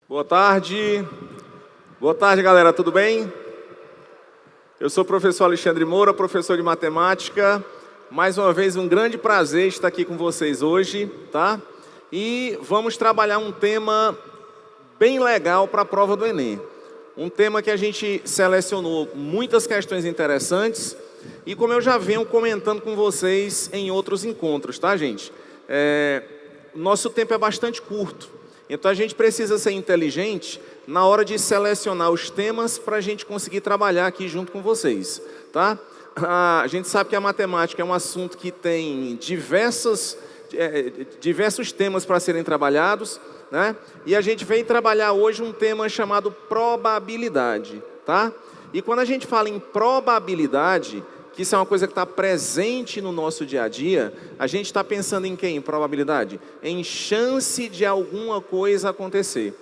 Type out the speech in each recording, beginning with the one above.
Boa tarde. Boa tarde, galera. Tudo bem? Eu sou o professor Alexandre Moura, professor de matemática. Mais uma vez, um grande prazer estar aqui com vocês hoje, tá? E vamos trabalhar um tema bem legal para a prova do Enem. Um tema que a gente selecionou muitas questões interessantes e como eu já venho comentando com vocês em outros encontros, tá, gente? Nosso tempo é bastante curto. Então a gente precisa ser inteligente na hora de selecionar os temas para a gente conseguir trabalhar aqui junto com vocês, tá? A gente sabe que a matemática é um assunto que tem diversos temas para serem trabalhados, né? E a gente vem trabalhar hoje um tema chamado probabilidade, tá? E quando a gente fala em probabilidade, que isso é uma coisa que está presente no nosso dia a dia, a gente está pensando em quê? Em probabilidade? Em chance de alguma coisa acontecer.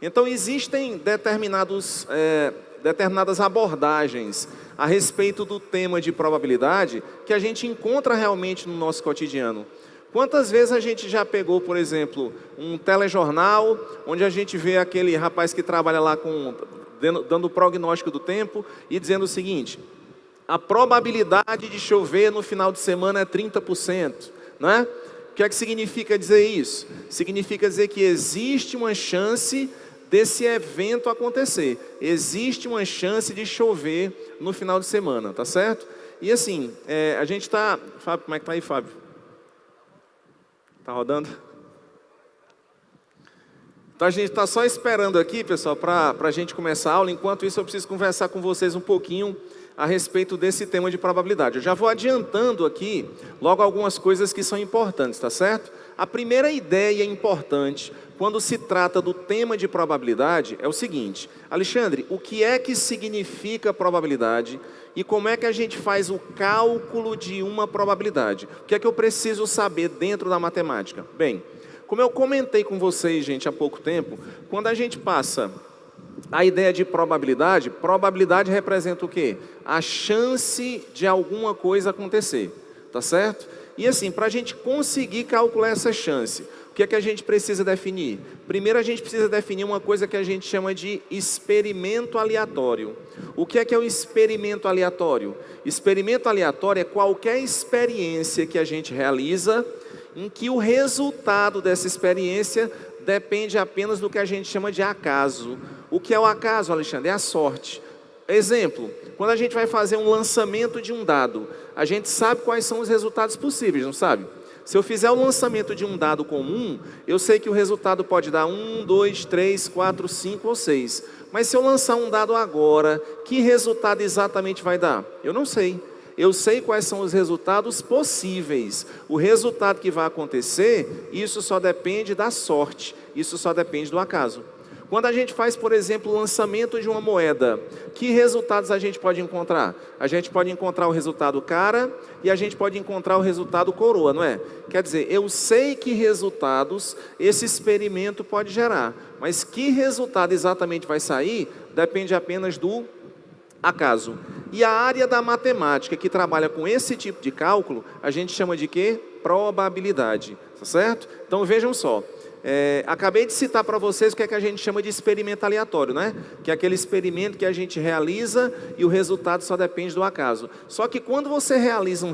Então existem determinadas abordagens a respeito do tema de probabilidade que a gente encontra realmente no nosso cotidiano. Quantas vezes a gente já pegou, por exemplo, um telejornal, onde a gente vê aquele rapaz que trabalha lá dando o prognóstico do tempo e dizendo o seguinte: a probabilidade de chover no final de semana é 30%, né? O que é que significa dizer isso? Significa dizer que existe uma chance desse evento acontecer. Existe uma chance de chover no final de semana, tá certo? E assim, a gente está... Fábio, como é que tá aí, Fábio? Tá rodando? Então a gente está só esperando aqui, pessoal, para a gente começar a aula. Enquanto isso, eu preciso conversar com vocês um pouquinho a respeito desse tema de probabilidade. Eu já vou adiantando aqui logo algumas coisas que são importantes, tá certo? A primeira ideia importante quando se trata do tema de probabilidade é o seguinte: Alexandre, o que é que significa probabilidade e como é que a gente faz o cálculo de uma probabilidade? O que é que eu preciso saber dentro da matemática? Bem, como eu comentei com vocês, gente, há pouco tempo, quando a gente passa a ideia de probabilidade, probabilidade representa o quê? A chance de alguma coisa acontecer, tá certo? E assim, para a gente conseguir calcular essa chance, o que é que a gente precisa definir? Primeiro a gente precisa definir uma coisa que a gente chama de experimento aleatório. O que é o experimento aleatório? Experimento aleatório é qualquer experiência que a gente realiza em que o resultado dessa experiência depende apenas do que a gente chama de acaso. O que é o acaso, Alexandre? É a sorte. Exemplo, quando a gente vai fazer um lançamento de um dado, a gente sabe quais são os resultados possíveis, não sabe? Se eu fizer o lançamento de um dado comum, eu sei que o resultado pode dar 1, 2, 3, 4, 5 ou 6. Mas se eu lançar um dado agora, que resultado exatamente vai dar? Eu não sei. Eu sei quais são os resultados possíveis. O resultado que vai acontecer, isso só depende da sorte. Isso só depende do acaso. Quando a gente faz, por exemplo, o lançamento de uma moeda, que resultados a gente pode encontrar? A gente pode encontrar o resultado cara e a gente pode encontrar o resultado coroa, não é? Quer dizer, eu sei que resultados esse experimento pode gerar, mas que resultado exatamente vai sair depende apenas do acaso. E a área da matemática que trabalha com esse tipo de cálculo, a gente chama de quê? Probabilidade, tá certo? Então vejam só. Acabei de citar para vocês o que é que a gente chama de experimento aleatório, né? Que é aquele experimento que a gente realiza e o resultado só depende do acaso. Só que quando você realiza um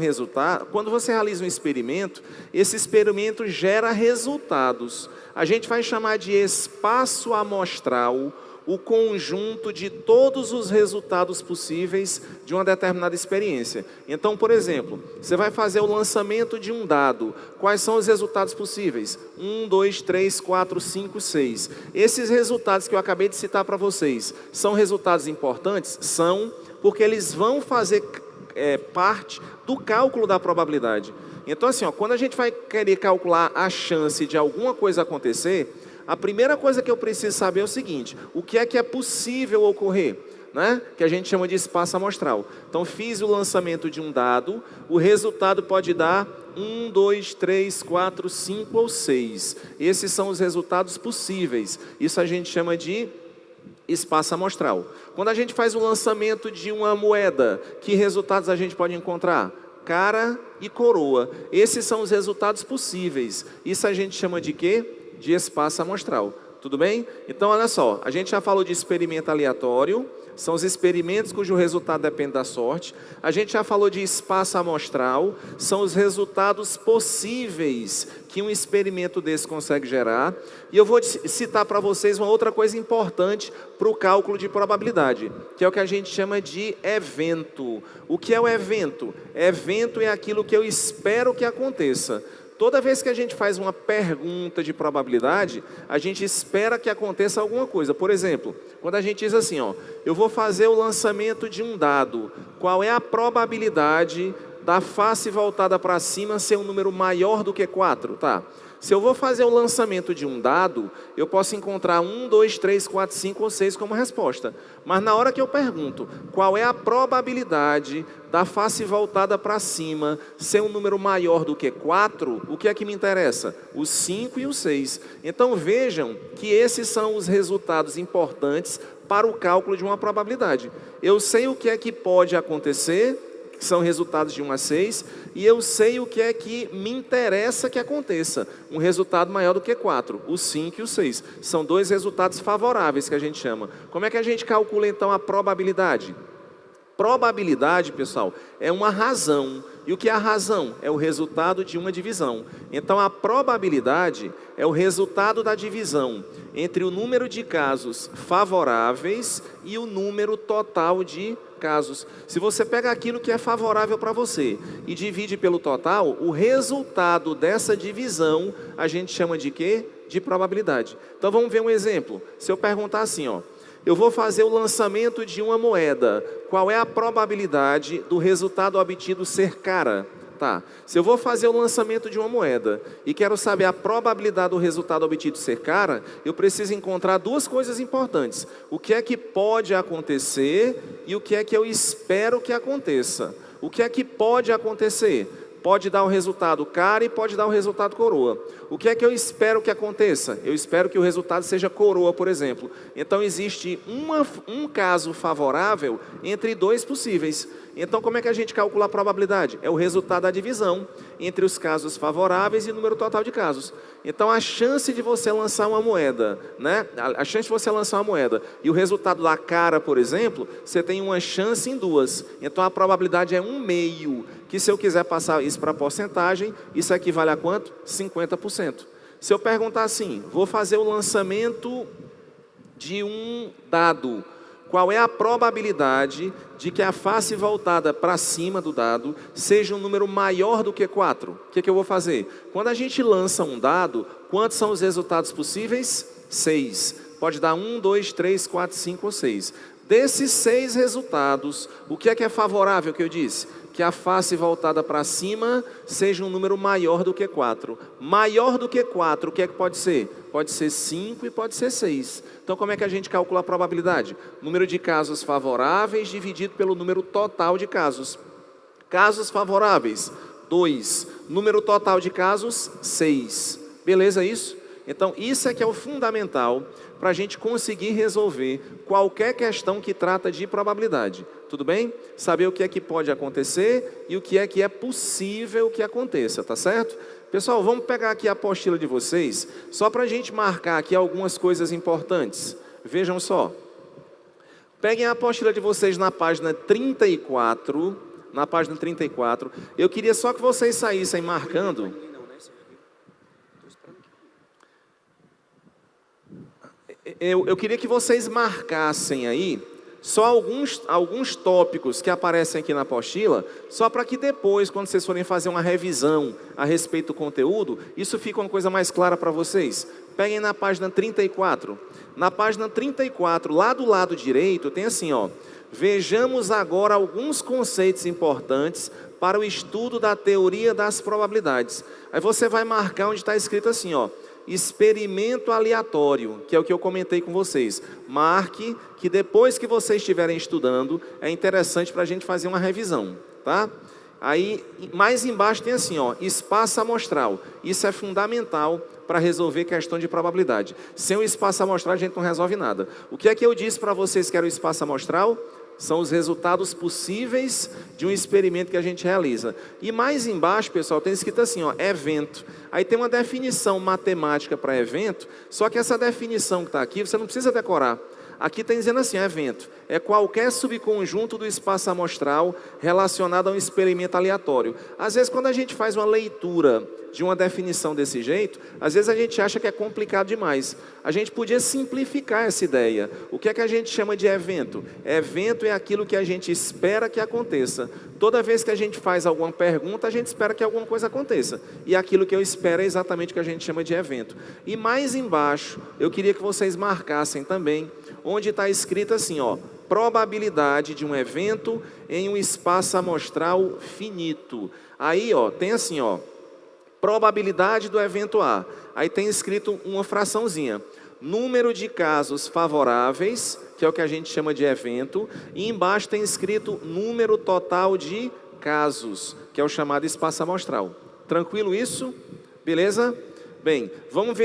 experimento, esse experimento gera resultados. A gente vai chamar de espaço amostral o conjunto de todos os resultados possíveis de uma determinada experiência. Então, por exemplo, você vai fazer o lançamento de um dado. Quais são os resultados possíveis? 1, 2, 3, 4, 5, 6. Esses resultados que eu acabei de citar para vocês, são resultados importantes? São, porque eles vão fazer parte do cálculo da probabilidade. Então, assim, quando a gente vai querer calcular a chance de alguma coisa acontecer, a primeira coisa que eu preciso saber é o seguinte: o que é possível ocorrer, né? Que a gente chama de espaço amostral. Então fiz o lançamento de um dado, o resultado pode dar 1, 2, 3, 4, 5 ou 6. Esses são os resultados possíveis. Isso a gente chama de espaço amostral. Quando a gente faz o lançamento de uma moeda, que resultados a gente pode encontrar? Cara e coroa. Esses são os resultados possíveis. Isso a gente chama de quê? De espaço amostral. Tudo bem? Então, olha só, a gente já falou de experimento aleatório, são os experimentos cujo resultado depende da sorte. A gente já falou de espaço amostral, são os resultados possíveis que um experimento desse consegue gerar. E eu vou citar para vocês uma outra coisa importante para o cálculo de probabilidade, que é o que a gente chama de evento. O que é o evento? Evento é aquilo que eu espero que aconteça. Toda vez que a gente faz uma pergunta de probabilidade, a gente espera que aconteça alguma coisa. Por exemplo, quando a gente diz assim, ó, eu vou fazer o lançamento de um dado, qual é a probabilidade da face voltada para cima ser um número maior do que 4? Tá. Se eu vou fazer o lançamento de um dado, eu posso encontrar 1, 2, 3, 4, 5 ou 6 como resposta. Mas na hora que eu pergunto qual é a probabilidade da face voltada para cima ser um número maior do que 4, o que é que me interessa? O 5 e o 6. Então vejam que esses são os resultados importantes para o cálculo de uma probabilidade. Eu sei o que é que pode acontecer, que são resultados de 1 a 6, e eu sei o que é que me interessa que aconteça, um resultado maior do que 4, o 5 e o 6. São dois resultados favoráveis que a gente chama. Como é que a gente calcula então a probabilidade? Probabilidade, pessoal, é uma razão. E o que é a razão? É o resultado de uma divisão. Então a probabilidade é o resultado da divisão entre o número de casos favoráveis e o número total de casos. Se você pega aquilo que é favorável para você e divide pelo total, o resultado dessa divisão a gente chama de quê? De probabilidade. Então vamos ver um exemplo. Se eu perguntar assim, ó, eu vou fazer o lançamento de uma moeda, qual é a probabilidade do resultado obtido ser cara? Tá. Se eu vou fazer o lançamento de uma moeda e quero saber a probabilidade do resultado obtido ser cara, eu preciso encontrar duas coisas importantes. O que é que pode acontecer e o que é que eu espero que aconteça. O que é que pode acontecer? Pode dar o resultado cara e pode dar o resultado coroa. O que é que eu espero que aconteça? Eu espero que o resultado seja coroa, por exemplo. Então existe um caso favorável entre dois possíveis. Então como é que a gente calcula a probabilidade? É o resultado da divisão entre os casos favoráveis e o número total de casos. Então a chance de você lançar uma moeda, né? A chance de você lançar uma moeda e o resultado da cara, por exemplo, você tem uma chance em duas. Então a probabilidade é 1/2, que se eu quiser passar isso para porcentagem, isso equivale a quanto? 50%. Se eu perguntar assim, vou fazer o lançamento de um dado, qual é a probabilidade de que a face voltada para cima do dado seja um número maior do que 4? O que eu vou fazer? Quando a gente lança um dado, quantos são os resultados possíveis? 6. Pode dar 1, 2, 3, 4, 5 ou 6. Desses 6 resultados, o que é favorável que eu disse? Que a face voltada para cima seja um número maior do que 4. Maior do que 4, o que é que pode ser? Pode ser 5 e pode ser 6. Então como é que a gente calcula a probabilidade? Número de casos favoráveis dividido pelo número total de casos. Casos favoráveis, 2. Número total de casos, 6. Beleza isso? Então isso é que é o fundamental para a gente conseguir resolver qualquer questão que trata de probabilidade. Tudo bem? Saber o que é que pode acontecer e o que é possível que aconteça, tá certo? Pessoal, vamos pegar aqui a apostila de vocês, só para a gente marcar aqui algumas coisas importantes. Vejam só. Peguem a apostila de vocês na página 34. Na página 34. Eu queria só que vocês saíssem marcando. Eu queria que vocês marcassem aí só alguns tópicos que aparecem aqui na apostila, só para que depois, quando vocês forem fazer uma revisão a respeito do conteúdo, isso fique uma coisa mais clara para vocês. Peguem na página 34. Na página 34, lá do lado direito, tem assim, ó. Vejamos agora alguns conceitos importantes para o estudo da teoria das probabilidades. Aí você vai marcar onde está escrito assim, ó. Experimento aleatório, que é o que eu comentei com vocês. Marque que depois que vocês estiverem estudando, é interessante para a gente fazer uma revisão, tá? Aí, mais embaixo tem assim, ó, espaço amostral. Isso é fundamental para resolver questão de probabilidade. Sem o espaço amostral, a gente não resolve nada. O que é que eu disse para vocês que era o espaço amostral? São os resultados possíveis de um experimento que a gente realiza. E mais embaixo, pessoal, tem escrito assim, ó, evento. Aí tem uma definição matemática para evento, só que essa definição que está aqui, você não precisa decorar. Aqui está dizendo assim, evento é qualquer subconjunto do espaço amostral relacionado a um experimento aleatório. Às vezes, quando a gente faz uma leitura de uma definição desse jeito, às vezes a gente acha que é complicado demais. A gente podia simplificar essa ideia. O que é que a gente chama de evento? Evento é aquilo que a gente espera que aconteça. Toda vez que a gente faz alguma pergunta, a gente espera que alguma coisa aconteça. E aquilo que eu espero é exatamente o que a gente chama de evento. E mais embaixo, eu queria que vocês marcassem também, onde está escrito assim, ó, probabilidade de um evento em um espaço amostral finito. Aí, ó, tem assim, ó, probabilidade do evento A. Aí tem escrito uma fraçãozinha. Número de casos favoráveis, que é o que a gente chama de evento, e embaixo tem escrito número total de casos, que é o chamado espaço amostral. Tranquilo isso? Beleza? Bem, vamos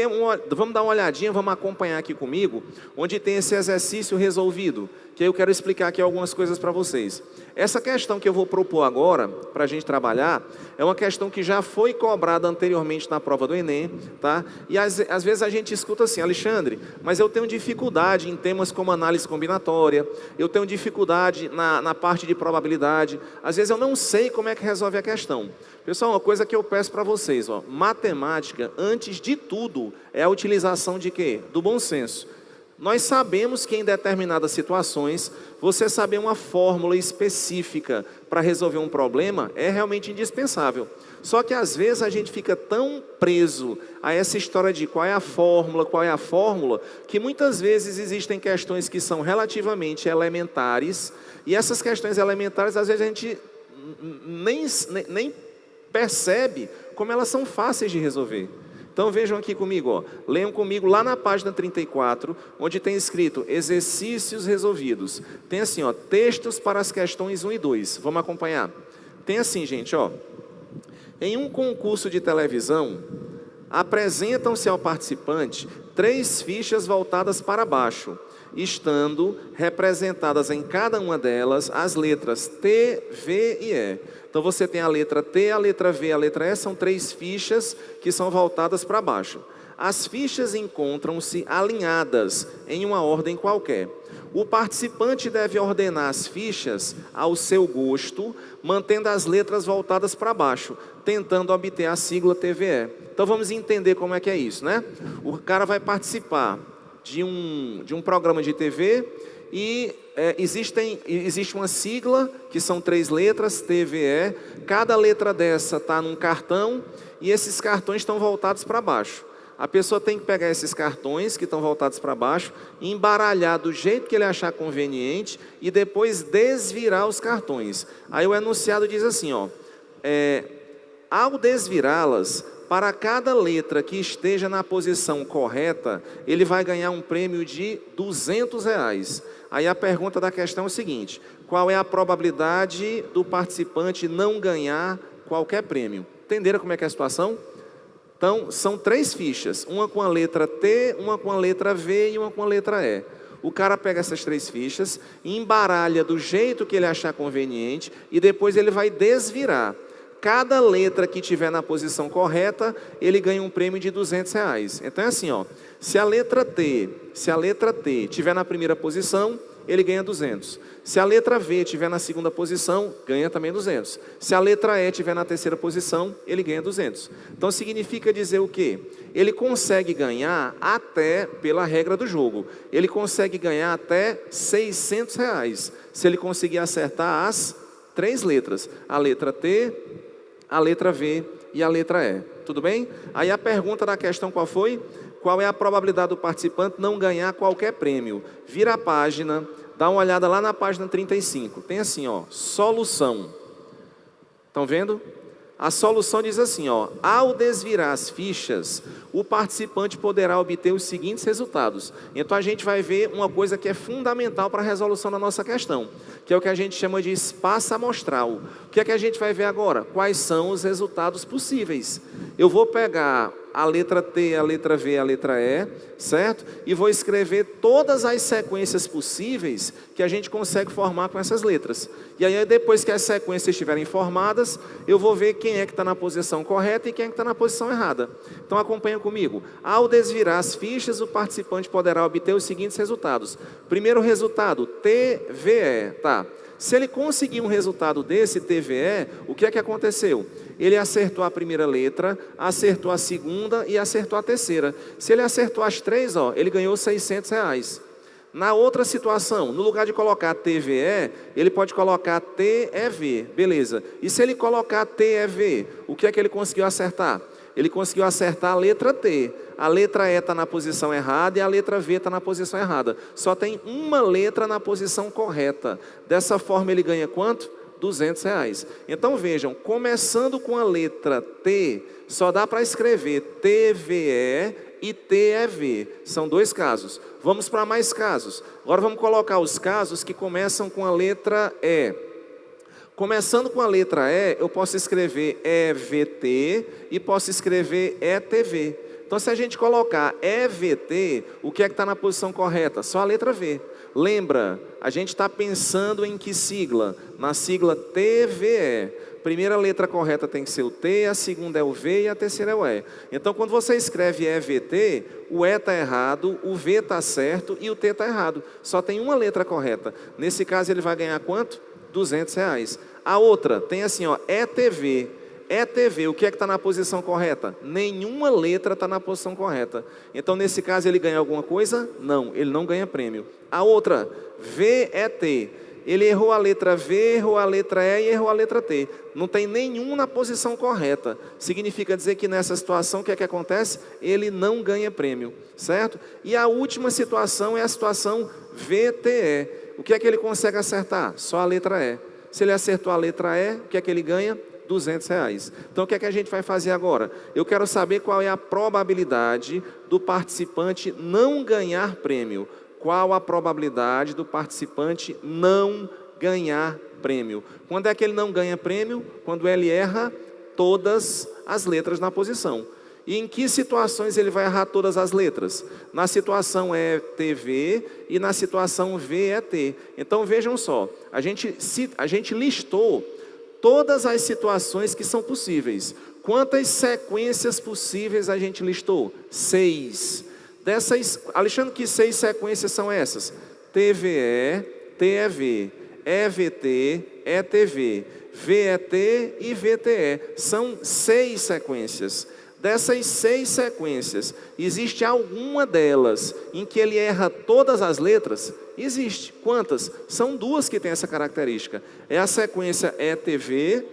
dar uma olhadinha, vamos acompanhar aqui comigo, onde tem esse exercício resolvido, que eu quero explicar aqui algumas coisas para vocês. Essa questão que eu vou propor agora, para a gente trabalhar, é uma questão que já foi cobrada anteriormente na prova do Enem, tá? E às vezes a gente escuta assim, Alexandre, mas eu tenho dificuldade em temas como análise combinatória, eu tenho dificuldade na parte de probabilidade, às vezes eu não sei como é que resolve a questão. Pessoal, uma coisa que eu peço para vocês, ó, matemática, antes de tudo, é a utilização de quê? Do bom senso. Nós sabemos que em determinadas situações, você saber uma fórmula específica para resolver um problema é realmente indispensável. Só que às vezes a gente fica tão preso a essa história de qual é a fórmula, que muitas vezes existem questões que são relativamente elementares, e essas questões elementares, às vezes a gente nem percebe como elas são fáceis de resolver. Então vejam aqui comigo, ó. Leiam comigo lá na página 34, onde tem escrito exercícios resolvidos. Tem assim, ó, textos para as questões 1 e 2. Vamos acompanhar? Tem assim, gente, ó. Em um concurso de televisão, apresentam-se ao participante 3 fichas voltadas para baixo, estando representadas em cada uma delas as letras T, V e E. Então você tem a letra T, a letra V e a letra E, são 3 fichas que são voltadas para baixo. As fichas encontram-se alinhadas em uma ordem qualquer. O participante deve ordenar as fichas ao seu gosto, mantendo as letras voltadas para baixo, tentando obter a sigla TVE. Então vamos entender como é que é isso, né? O cara vai participar de um programa de TV e existe uma sigla, que são 3 letras, TVE. Cada letra dessa está num cartão e esses cartões estão voltados para baixo. A pessoa tem que pegar esses cartões que estão voltados para baixo, embaralhar do jeito que ele achar conveniente e depois desvirar os cartões. Aí o enunciado diz assim, ó, ao desvirá-las, para cada letra que esteja na posição correta, ele vai ganhar um prêmio de R$200. Aí a pergunta da questão é o seguinte: qual é a probabilidade do participante não ganhar qualquer prêmio? Entenderam como é que é a situação? Então, são 3 fichas, uma com a letra T, uma com a letra V e uma com a letra E. O cara pega essas 3 fichas, embaralha do jeito que ele achar conveniente e depois ele vai desvirar. Cada letra que tiver na posição correta, ele ganha um prêmio de R$200. Então é assim, ó, se a letra T tiver na primeira posição, ele ganha 200. Se a letra V tiver na segunda posição, ganha também 200. Se a letra E tiver na terceira posição, ele ganha 200. Então significa dizer o quê? Ele consegue ganhar até, pela regra do jogo, ele consegue ganhar até R$600, se ele conseguir acertar as 3 letras, a letra T, a letra V e a letra E. Tudo bem? Aí a pergunta da questão qual foi? Qual é a probabilidade do participante não ganhar qualquer prêmio? Vira a página, dá uma olhada lá na página 35. Tem assim, ó, solução. Estão vendo? A solução diz assim, ó, ao desvirar as fichas, o participante poderá obter os seguintes resultados. Então a gente vai ver uma coisa que é fundamental para a resolução da nossa questão, que é o que a gente chama de espaço amostral. O que é que a gente vai ver agora? Quais são os resultados possíveis? Eu vou pegar a letra T, a letra V, a letra E, certo? E vou escrever todas as sequências possíveis que a gente consegue formar com essas letras. E aí, depois que as sequências estiverem formadas, eu vou ver quem é que está na posição correta e quem é que está na posição errada. Então, acompanha comigo. Ao desvirar as fichas, o participante poderá obter os seguintes resultados. Primeiro resultado, TVE, tá? Se ele conseguir um resultado desse, TVE, o que é que aconteceu? Ele acertou a primeira letra, acertou a segunda e acertou a terceira. Se ele acertou as três, ó, ele ganhou R$600. Na outra situação, no lugar de colocar TVE, ele pode colocar TEV, beleza. E se ele colocar TEV, o que é que ele conseguiu acertar? Ele conseguiu acertar a letra T. A letra E está na posição errada e a letra V está na posição errada. Só tem uma letra na posição correta. Dessa forma ele ganha quanto? R$200. Então vejam, começando com a letra T, só dá para escrever TVE e TEV. São dois casos. Vamos para mais casos. Agora vamos colocar os casos que começam com a letra E. Começando com a letra E, eu posso escrever EVT e posso escrever ETV. Então, se a gente colocar EVT, o que é que está na posição correta? Só a letra V. Lembra, a gente está pensando em que sigla? Na sigla TVE. Primeira letra correta tem que ser o T, a segunda é o V e a terceira é o E. Então, quando você escreve EVT, o E está errado, o V está certo e o T está errado. Só tem uma letra correta. Nesse caso, ele vai ganhar quanto? R$200. A outra tem assim, ó, ETV. ETV, o que é que está na posição correta? Nenhuma letra está na posição correta. Então, nesse caso, ele ganha alguma coisa? Não, ele não ganha prêmio. A outra, VET. Ele errou a letra V, errou a letra E e errou a letra T. Não tem nenhum na posição correta. Significa dizer que nessa situação, o que é que acontece? Ele não ganha prêmio, certo? E a última situação é a situação VTE. O que é que ele consegue acertar? Só a letra E. Se ele acertou a letra E, o que é que ele ganha? R$200. Então, o que é que a gente vai fazer agora? Eu quero saber qual é a probabilidade do participante não ganhar prêmio. Qual a probabilidade do participante não ganhar prêmio? Quando é que ele não ganha prêmio? Quando ele erra todas as letras na posição. E em que situações ele vai errar todas as letras? Na situação ETV e na situação VET. Então vejam só, a gente listou todas as situações que são possíveis. Quantas sequências possíveis a gente listou? 6. Dessas, Alexandre, que 6 sequências são essas? TVE, TEV, EVT, ETV, VET e VTE. São 6 sequências. Dessas 6 sequências, existe alguma delas em que ele erra todas as letras? Existe. Quantas? São 2 que têm essa característica. É a sequência ETV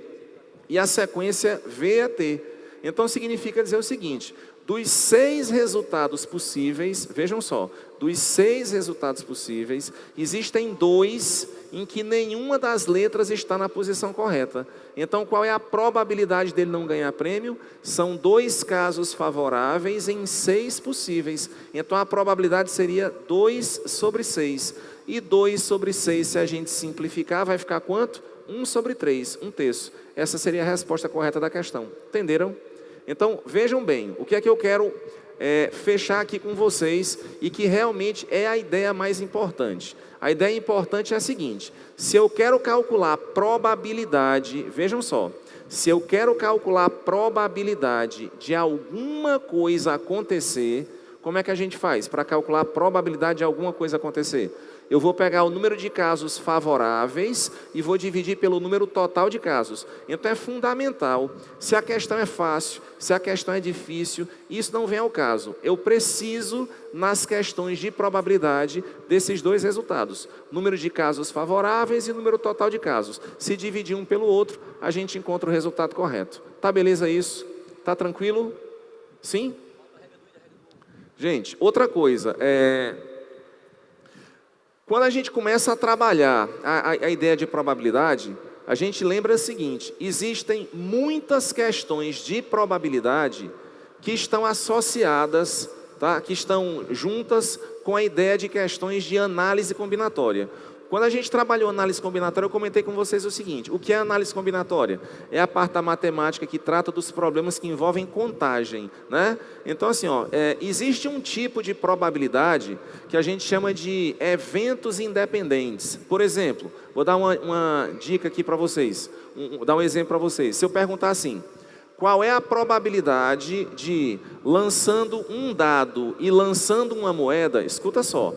e a sequência VET. Então significa dizer o seguinte: dos 6 resultados possíveis, vejam só, dos 6 resultados possíveis, existem 2 em que nenhuma das letras está na posição correta. Então, qual é a probabilidade dele não ganhar prêmio? São 2 casos favoráveis em 6 possíveis. Então, a probabilidade seria 2 sobre 6. E 2 sobre 6, se a gente simplificar, vai ficar quanto? 1 sobre 3, 1/3. Essa seria a resposta correta da questão. Entenderam? Então, vejam bem, o que é que eu quero fechar aqui com vocês e que realmente é a ideia mais importante. A ideia importante é a seguinte: se eu quero calcular a probabilidade, vejam só, se eu quero calcular a probabilidade de alguma coisa acontecer, como é que a gente faz para calcular a probabilidade de alguma coisa acontecer? Eu vou pegar o número de casos favoráveis e vou dividir pelo número total de casos. Então é fundamental, se a questão é fácil, se a questão é difícil, isso não vem ao caso. Eu preciso, nas questões de probabilidade, desses 2 resultados. Número de casos favoráveis e número total de casos. Se dividir um pelo outro, a gente encontra o resultado correto. Tá beleza isso? Tá tranquilo? Sim? Gente, outra coisa, quando a gente começa a trabalhar a ideia de probabilidade, a gente lembra o seguinte: existem muitas questões de probabilidade que estão associadas, tá? Que estão juntas com a ideia de questões de análise combinatória. Quando a gente trabalhou análise combinatória, eu comentei com vocês o seguinte: o que é análise combinatória? É a parte da matemática que trata dos problemas que envolvem contagem, né? Então, assim, existe um tipo de probabilidade que a gente chama de eventos independentes. Por exemplo, vou dar uma dica aqui para vocês, dar um exemplo para vocês. Se eu perguntar assim: qual é a probabilidade de, lançando um dado e lançando uma moeda, escuta só.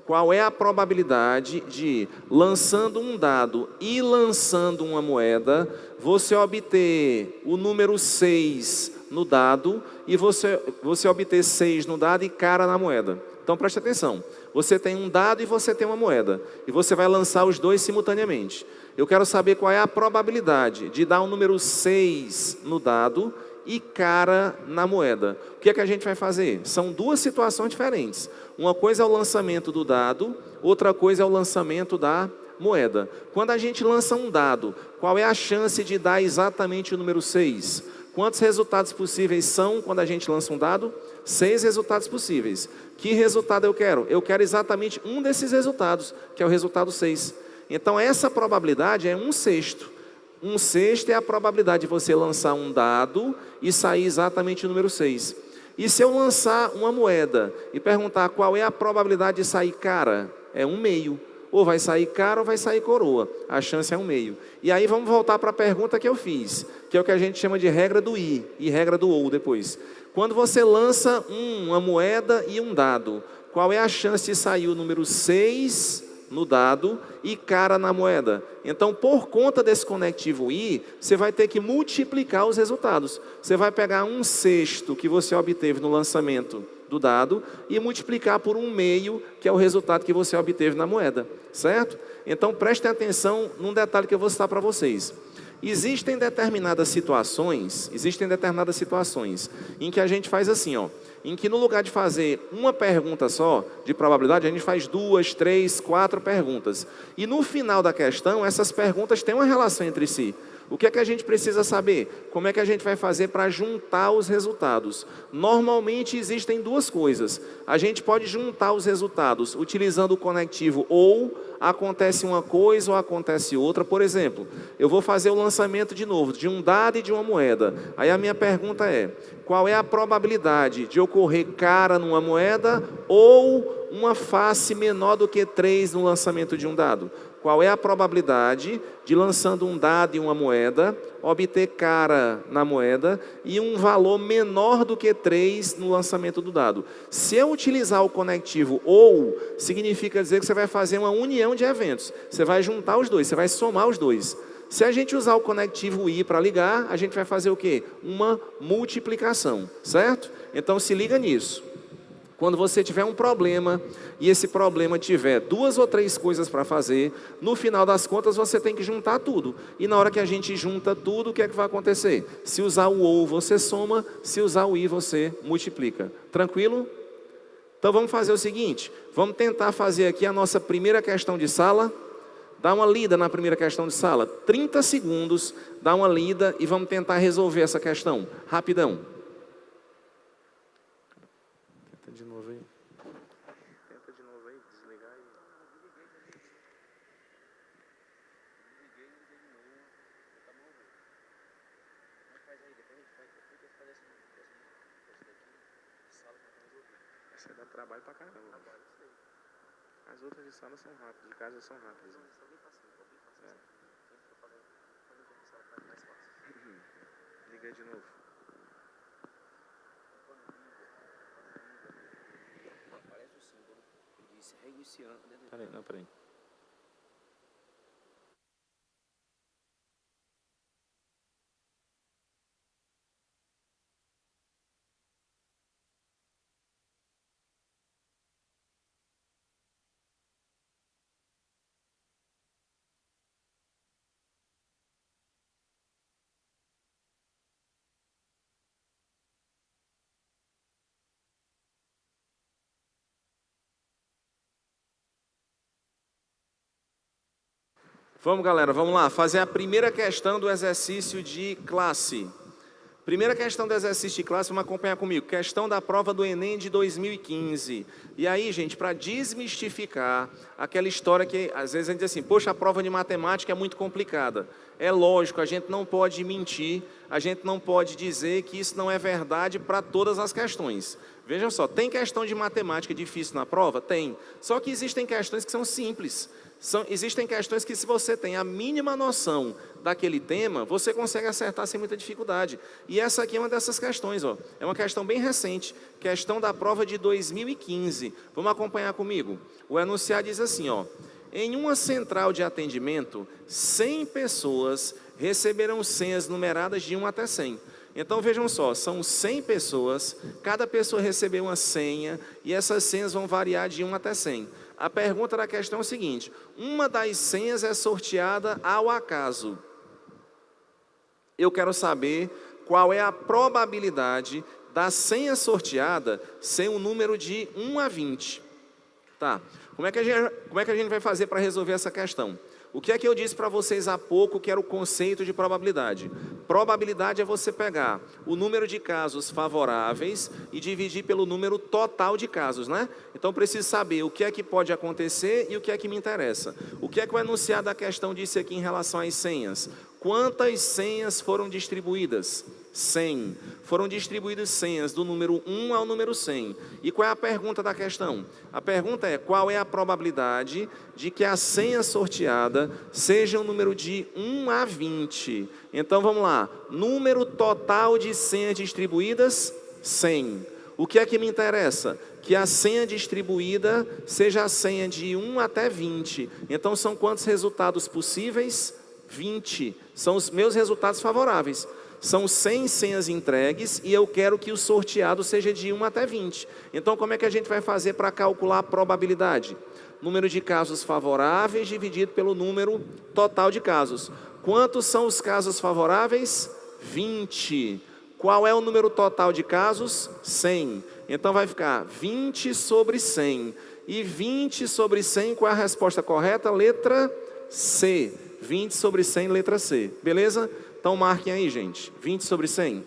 Qual é a probabilidade de, lançando um dado e lançando uma moeda, você obter o número 6 no dado e você obter 6 no dado e cara na moeda? Então preste atenção. Você tem um dado e você tem uma moeda. E você vai lançar os dois simultaneamente. Eu quero saber qual é a probabilidade de dar o número 6 no dado e cara na moeda. O que é que a gente vai fazer? São duas situações diferentes. Uma coisa é o lançamento do dado, outra coisa é o lançamento da moeda. Quando a gente lança um dado, qual é a chance de dar exatamente o número 6? Quantos resultados possíveis são quando a gente lança um dado? 6 resultados possíveis. Que resultado eu quero? Eu quero exatamente um desses resultados, que é o resultado 6. Então essa probabilidade é 1/6. 1/6 é a probabilidade de você lançar um dado e sair exatamente o número 6. E se eu lançar uma moeda e perguntar qual é a probabilidade de sair cara? É 1/2. Ou vai sair cara ou vai sair coroa. A chance é 1/2. E aí vamos voltar para a pergunta que eu fiz, que é o que a gente chama de regra do I e regra do OU depois. Quando você lança uma moeda e um dado, qual é a chance de sair o número 6 no dado e cara na moeda? Então, por conta desse conectivo I, você vai ter que multiplicar os resultados. Você vai pegar 1/6 que você obteve no lançamento do dado e multiplicar por 1/2, que é o resultado que você obteve na moeda, certo? Então, prestem atenção num detalhe que eu vou citar para vocês. Existem determinadas situações em que a gente faz assim, em que no lugar de fazer uma pergunta só de probabilidade, a gente faz 2, 3, 4 perguntas. E no final da questão, essas perguntas têm uma relação entre si. O que é que a gente precisa saber? Como é que a gente vai fazer para juntar os resultados? Normalmente existem duas coisas. A gente pode juntar os resultados utilizando o conectivo ou acontece uma coisa ou acontece outra. Por exemplo, eu vou fazer o lançamento de novo de um dado e de uma moeda. Aí a minha pergunta é: qual é a probabilidade de ocorrer cara numa moeda ou uma face menor do que 3 no lançamento de um dado? Qual é a probabilidade de, lançando um dado e uma moeda, obter cara na moeda e um valor menor do que 3 no lançamento do dado? Se eu utilizar o conectivo ou, significa dizer que você vai fazer uma união de eventos. Você vai juntar os dois, você vai somar os dois. Se a gente usar o conectivo I para ligar, a gente vai fazer o quê? Uma multiplicação, certo? Então se liga nisso. Quando você tiver um problema e esse problema tiver 2 ou 3 coisas para fazer, no final das contas você tem que juntar tudo. E na hora que a gente junta tudo, o que é que vai acontecer? Se usar o OU, você soma, se usar o I, você multiplica. Tranquilo? Então vamos fazer o seguinte, vamos tentar fazer aqui a nossa primeira questão de sala. Dá uma lida na primeira questão de sala, 30 segundos, dá uma lida e vamos tentar resolver essa questão, rapidão. Tenta de novo aí. Tenta de novo aí, desligar aí. Essa dá trabalho pra caramba. As outras de sala são rápidas, de casa são rápidas. Liga de novo. Aparece o símbolo que diz reiniciando. Peraí. Vamos, galera, vamos lá, fazer a primeira questão do exercício de classe. Primeira questão do exercício de classe, vamos acompanhar comigo. Questão da prova do Enem de 2015. E aí, gente, para desmistificar aquela história que às vezes a gente diz assim, poxa, a prova de matemática é muito complicada. É lógico, a gente não pode mentir, a gente não pode dizer que isso não é verdade para todas as questões. Vejam só, tem questão de matemática difícil na prova? Tem. Só que existem questões que são simples. Existem questões que, se você tem a mínima noção daquele tema, você consegue acertar sem muita dificuldade. E essa aqui é uma dessas questões, ó. É uma questão bem recente, questão da prova de 2015. Vamos acompanhar comigo? O enunciado diz assim, ó. Em uma central de atendimento, 100 pessoas receberão senhas numeradas de 1 até 100. Então, vejam só, são 100 pessoas, cada pessoa recebeu uma senha, e essas senhas vão variar de 1 até 100. A pergunta da questão é o seguinte, uma das senhas é sorteada ao acaso. Eu quero saber qual é a probabilidade da senha sorteada ser um número de 1 a 20. Tá, como é que a gente vai fazer para resolver essa questão? O que é que eu disse para vocês há pouco que era o conceito de probabilidade? Probabilidade é você pegar o número de casos favoráveis e dividir pelo número total de casos, né? Então, preciso saber o que é que pode acontecer e o que é que me interessa. O que é que o enunciado da questão disse aqui em relação às senhas? Quantas senhas foram distribuídas? 100. Foram distribuídas senhas do número 1 ao número 100. E qual é a pergunta da questão? A pergunta é, qual é a probabilidade de que a senha sorteada seja um número de 1 a 20? Então, vamos lá. Número total de senhas distribuídas, 100. O que é que me interessa? Que a senha distribuída seja a senha de 1 até 20. Então, são quantos resultados possíveis? 20. São os meus resultados favoráveis. São 100 senhas entregues e eu quero que o sorteado seja de 1 até 20. Então, como é que a gente vai fazer para calcular a probabilidade? Número de casos favoráveis dividido pelo número total de casos. Quantos são os casos favoráveis? 20. Qual é o número total de casos? 100. Então, vai ficar 20 sobre 100. E 20 sobre 100, qual é a resposta correta? Letra C. 20 sobre 100, letra C. Beleza? Então, marquem aí, gente. 20 sobre 100.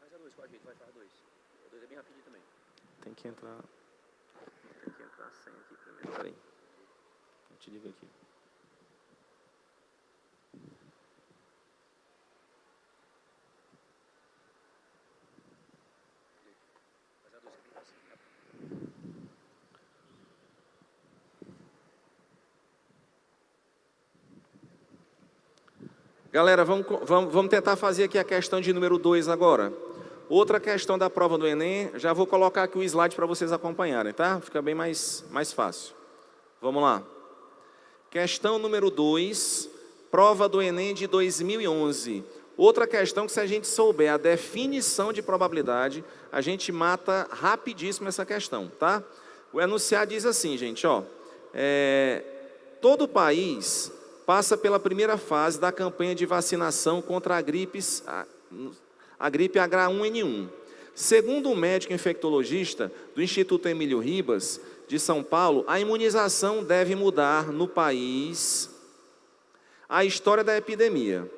Faz a 2 com a gente, vai fazer 2. A 2 é bem rapidinho também. Tem que entrar 100 aqui primeiro. Peraí. Eu te digo aqui. Faz a 2 que fica assim. Galera, vamos tentar fazer aqui a questão de número 2 agora. Outra questão da prova do Enem, já vou colocar aqui o slide para vocês acompanharem, tá? Fica bem mais fácil. Vamos lá. Questão número 2, prova do Enem de 2011. Outra questão que, se a gente souber a definição de probabilidade, a gente mata rapidíssimo essa questão, tá? O enunciado diz assim, gente, ó. Todo país passa pela primeira fase da campanha de vacinação contra a gripe H1N1. Segundo um médico infectologista do Instituto Emílio Ribas, de São Paulo, a imunização deve mudar no país a história da epidemia.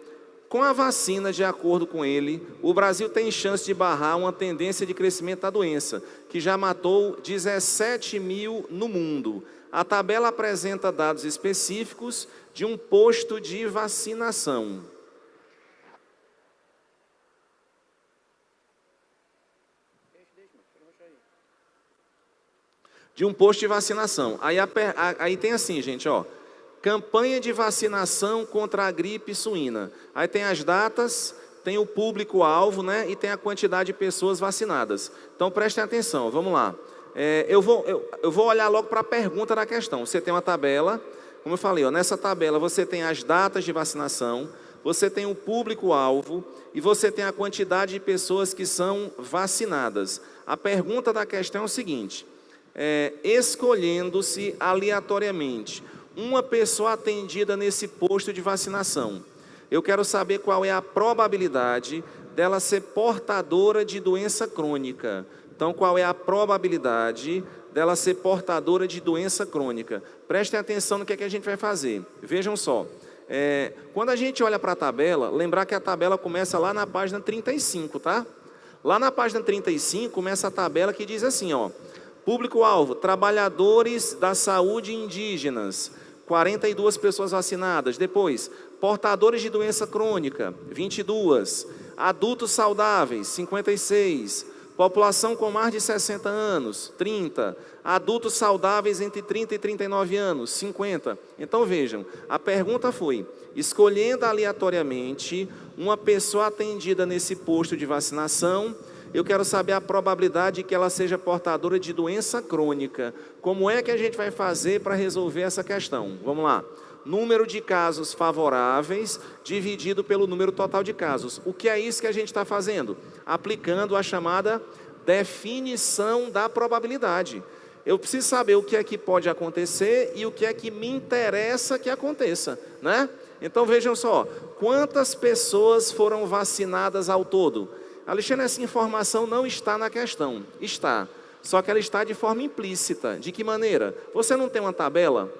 Com a vacina, de acordo com ele, o Brasil tem chance de barrar uma tendência de crescimento da doença, que já matou 17 mil no mundo. A tabela apresenta dados específicos de um posto de vacinação. De um posto de vacinação. Aí tem assim, gente, ó. Campanha de vacinação contra a gripe suína. Aí tem as datas, tem o público-alvo, né? E tem a quantidade de pessoas vacinadas. Então, prestem atenção, vamos lá. Eu vou olhar logo para a pergunta da questão. Você tem uma tabela, como eu falei, ó, nessa tabela você tem as datas de vacinação, você tem o público-alvo e você tem a quantidade de pessoas que são vacinadas. A pergunta da questão é o seguinte, escolhendo-se aleatoriamente uma pessoa atendida nesse posto de vacinação, eu quero saber qual é a probabilidade dela ser portadora de doença crônica. Então, qual é a probabilidade dela ser portadora de doença crônica. Prestem atenção no que é que a gente vai fazer. Vejam só. Quando a gente olha para a tabela, lembrar que a tabela começa lá na página 35, tá? Lá na página 35 começa a tabela que diz assim, ó. Público-alvo, trabalhadores da saúde indígenas, 42 pessoas vacinadas. Depois, portadores de doença crônica, 22. Adultos saudáveis, 56. População com mais de 60 anos, 30. Adultos saudáveis entre 30 e 39 anos, 50. Então vejam, a pergunta foi, escolhendo aleatoriamente uma pessoa atendida nesse posto de vacinação, eu quero saber a probabilidade de que ela seja portadora de doença crônica. Como é que a gente vai fazer para resolver essa questão? Vamos lá. Número de casos favoráveis dividido pelo número total de casos. O que é isso que a gente está fazendo? Aplicando a chamada definição da probabilidade. Eu preciso saber o que é que pode acontecer e o que é que me interessa que aconteça, né? Então vejam só, quantas pessoas foram vacinadas ao todo? Alexandre, essa informação não está na questão. Está, só que ela está de forma implícita. De que maneira? Você não tem uma tabela?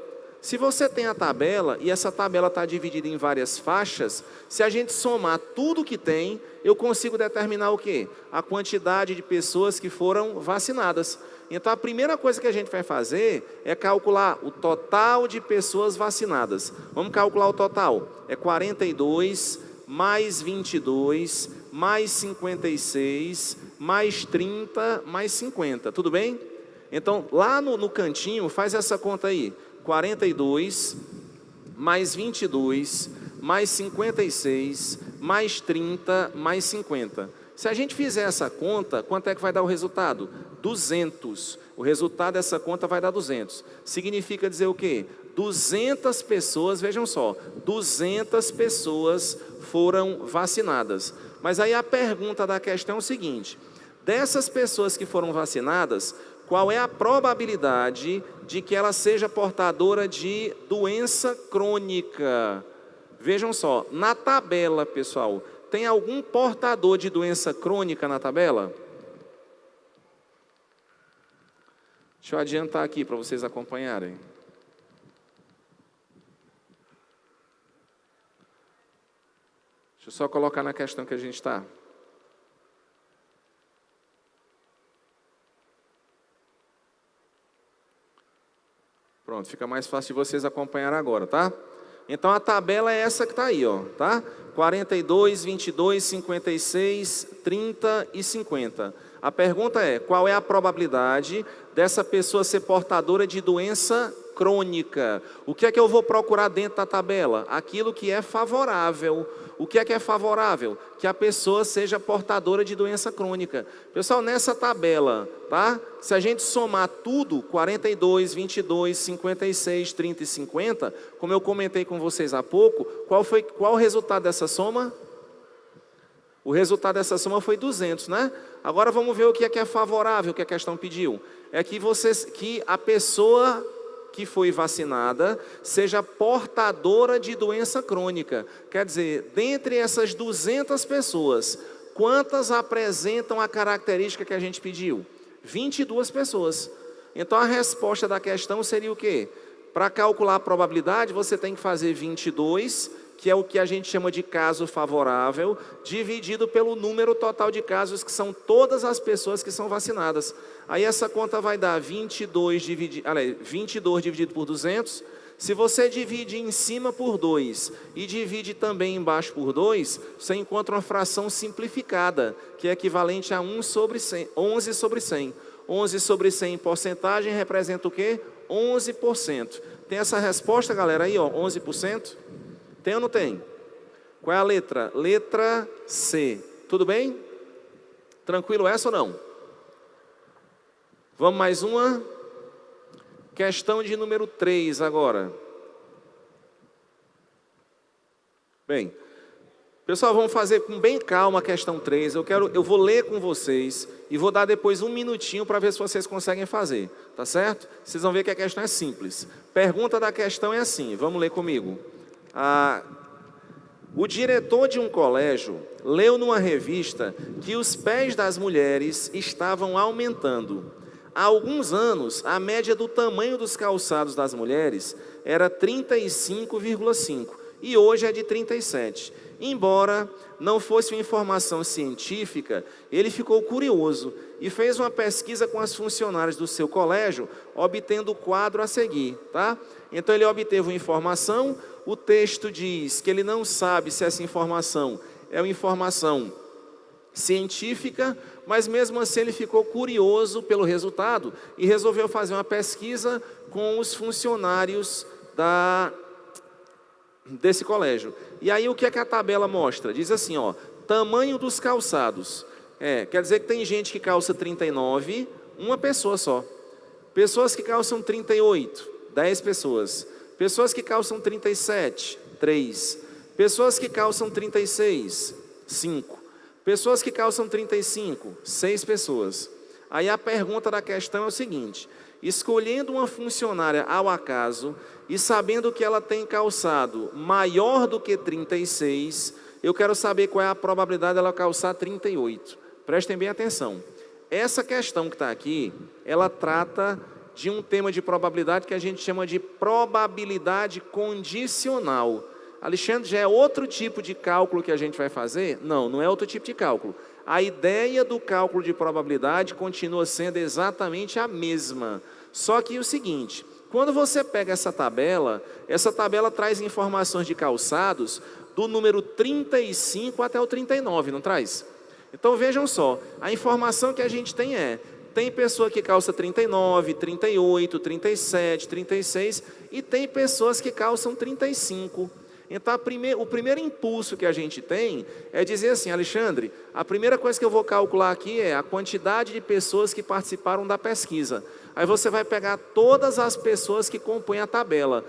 Se você tem a tabela, e essa tabela está dividida em várias faixas, se a gente somar tudo que tem, eu consigo determinar o quê? A quantidade de pessoas que foram vacinadas. Então a primeira coisa que a gente vai fazer é calcular o total de pessoas vacinadas. Vamos calcular o total. É 42, mais 22, mais 56, mais 30, mais 50. Tudo bem? Então lá no cantinho, faz essa conta aí. 42, mais 22, mais 56, mais 30, mais 50. Se a gente fizer essa conta, quanto é que vai dar o resultado? 200. O resultado dessa conta vai dar 200. Significa dizer o quê? 200 pessoas, vejam só, 200 pessoas foram vacinadas. Mas aí a pergunta da questão é o seguinte: dessas pessoas que foram vacinadas, qual é a probabilidade de que ela seja portadora de doença crônica? Vejam só, na tabela, pessoal, tem algum portador de doença crônica na tabela? Deixa eu adiantar aqui para vocês acompanharem. Deixa eu só colocar na questão que a gente está. Pronto, fica mais fácil de vocês acompanhar agora, tá? Então a tabela é essa que está aí, ó, tá? 42, 22, 56, 30 e 50. A pergunta é, qual é a probabilidade dessa pessoa ser portadora de doença crônica? O que é que eu vou procurar dentro da tabela? Aquilo que é favorável. O que é favorável? Que a pessoa seja portadora de doença crônica. Pessoal, nessa tabela, tá? Se a gente somar tudo, 42, 22, 56, 30 e 50, como eu comentei com vocês há pouco, qual o resultado dessa soma? O resultado dessa soma foi 200, né? Agora vamos ver o que é favorável, o que a questão pediu. É que a pessoa que foi vacinada seja portadora de doença crônica. Quer dizer, dentre essas 200 pessoas, quantas apresentam a característica que a gente pediu? 22 pessoas. Então a resposta da questão seria o quê? Para calcular a probabilidade, você tem que fazer 22, que é o que a gente chama de caso favorável, dividido pelo número total de casos, que são todas as pessoas que são vacinadas. Aí essa conta vai dar 22 dividido por 200. Se você divide em cima por 2 e divide também embaixo por 2, você encontra uma fração simplificada, que é equivalente a 11 sobre 100. 11 sobre 100 em porcentagem representa o quê? 11%. Tem essa resposta, galera, aí, ó, 11%? Tem ou não tem? Qual é a letra? Letra C. Tudo bem? Tranquilo essa ou não? Vamos mais uma? Questão de número 3 agora. Bem, pessoal, vamos fazer com bem calma a questão 3. Eu vou ler com vocês e vou dar depois um minutinho para ver se vocês conseguem fazer. Tá certo? Vocês vão ver que a questão é simples. Pergunta da questão é assim, vamos ler comigo. O diretor de um colégio leu numa revista que os pés das mulheres estavam aumentando. Há alguns anos, a média do tamanho dos calçados das mulheres era 35,5 e hoje é de 37. Embora não fosse uma informação científica, ele ficou curioso e fez uma pesquisa com as funcionárias do seu colégio, obtendo o quadro a seguir, tá? Então ele obteve uma informação, o texto diz que ele não sabe se essa informação é uma informação científica, mas mesmo assim ele ficou curioso pelo resultado e resolveu fazer uma pesquisa com os funcionários desse colégio. E aí o que é que a tabela mostra? Diz assim, ó, tamanho dos calçados. Quer dizer que tem gente que calça 39, uma pessoa só. Pessoas que calçam 38, 10 pessoas. Pessoas que calçam 37, 3. Pessoas que calçam 36, 5. Pessoas que calçam 35, 6 pessoas. Aí a pergunta da questão é o seguinte: escolhendo uma funcionária ao acaso e sabendo que ela tem calçado maior do que 36, eu quero saber qual é a probabilidade dela calçar 38. Prestem bem atenção. Essa questão que está aqui, ela trata de um tema de probabilidade que a gente chama de probabilidade condicional. Alexandre, já é outro tipo de cálculo que a gente vai fazer? Não, não é outro tipo de cálculo. A ideia do cálculo de probabilidade continua sendo exatamente a mesma. Só que o seguinte, quando você pega essa tabela traz informações de calçados do número 35 até o 39, não traz? Então vejam só, a informação que a gente tem pessoa que calça 39, 38, 37, 36 e tem pessoas que calçam 35. Então o primeiro impulso que a gente tem é dizer assim, Alexandre, a primeira coisa que eu vou calcular aqui é a quantidade de pessoas que participaram da pesquisa. Aí você vai pegar todas as pessoas que compõem a tabela.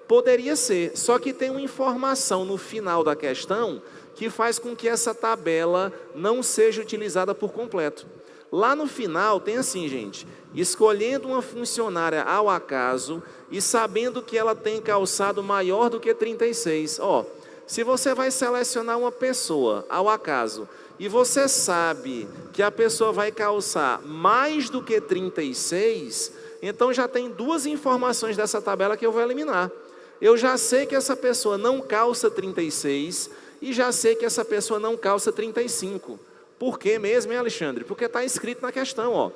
Poderia ser, só que tem uma informação no final da questão que faz com que essa tabela não seja utilizada por completo. Lá no final tem assim, gente, escolhendo uma funcionária ao acaso e sabendo que ela tem calçado maior do que 36. Se você vai selecionar uma pessoa ao acaso e você sabe que a pessoa vai calçar mais do que 36, então já tem duas informações dessa tabela que eu vou eliminar. Eu já sei que essa pessoa não calça 36 e já sei que essa pessoa não calça 35. Por que mesmo, hein, Alexandre? Porque está escrito na questão,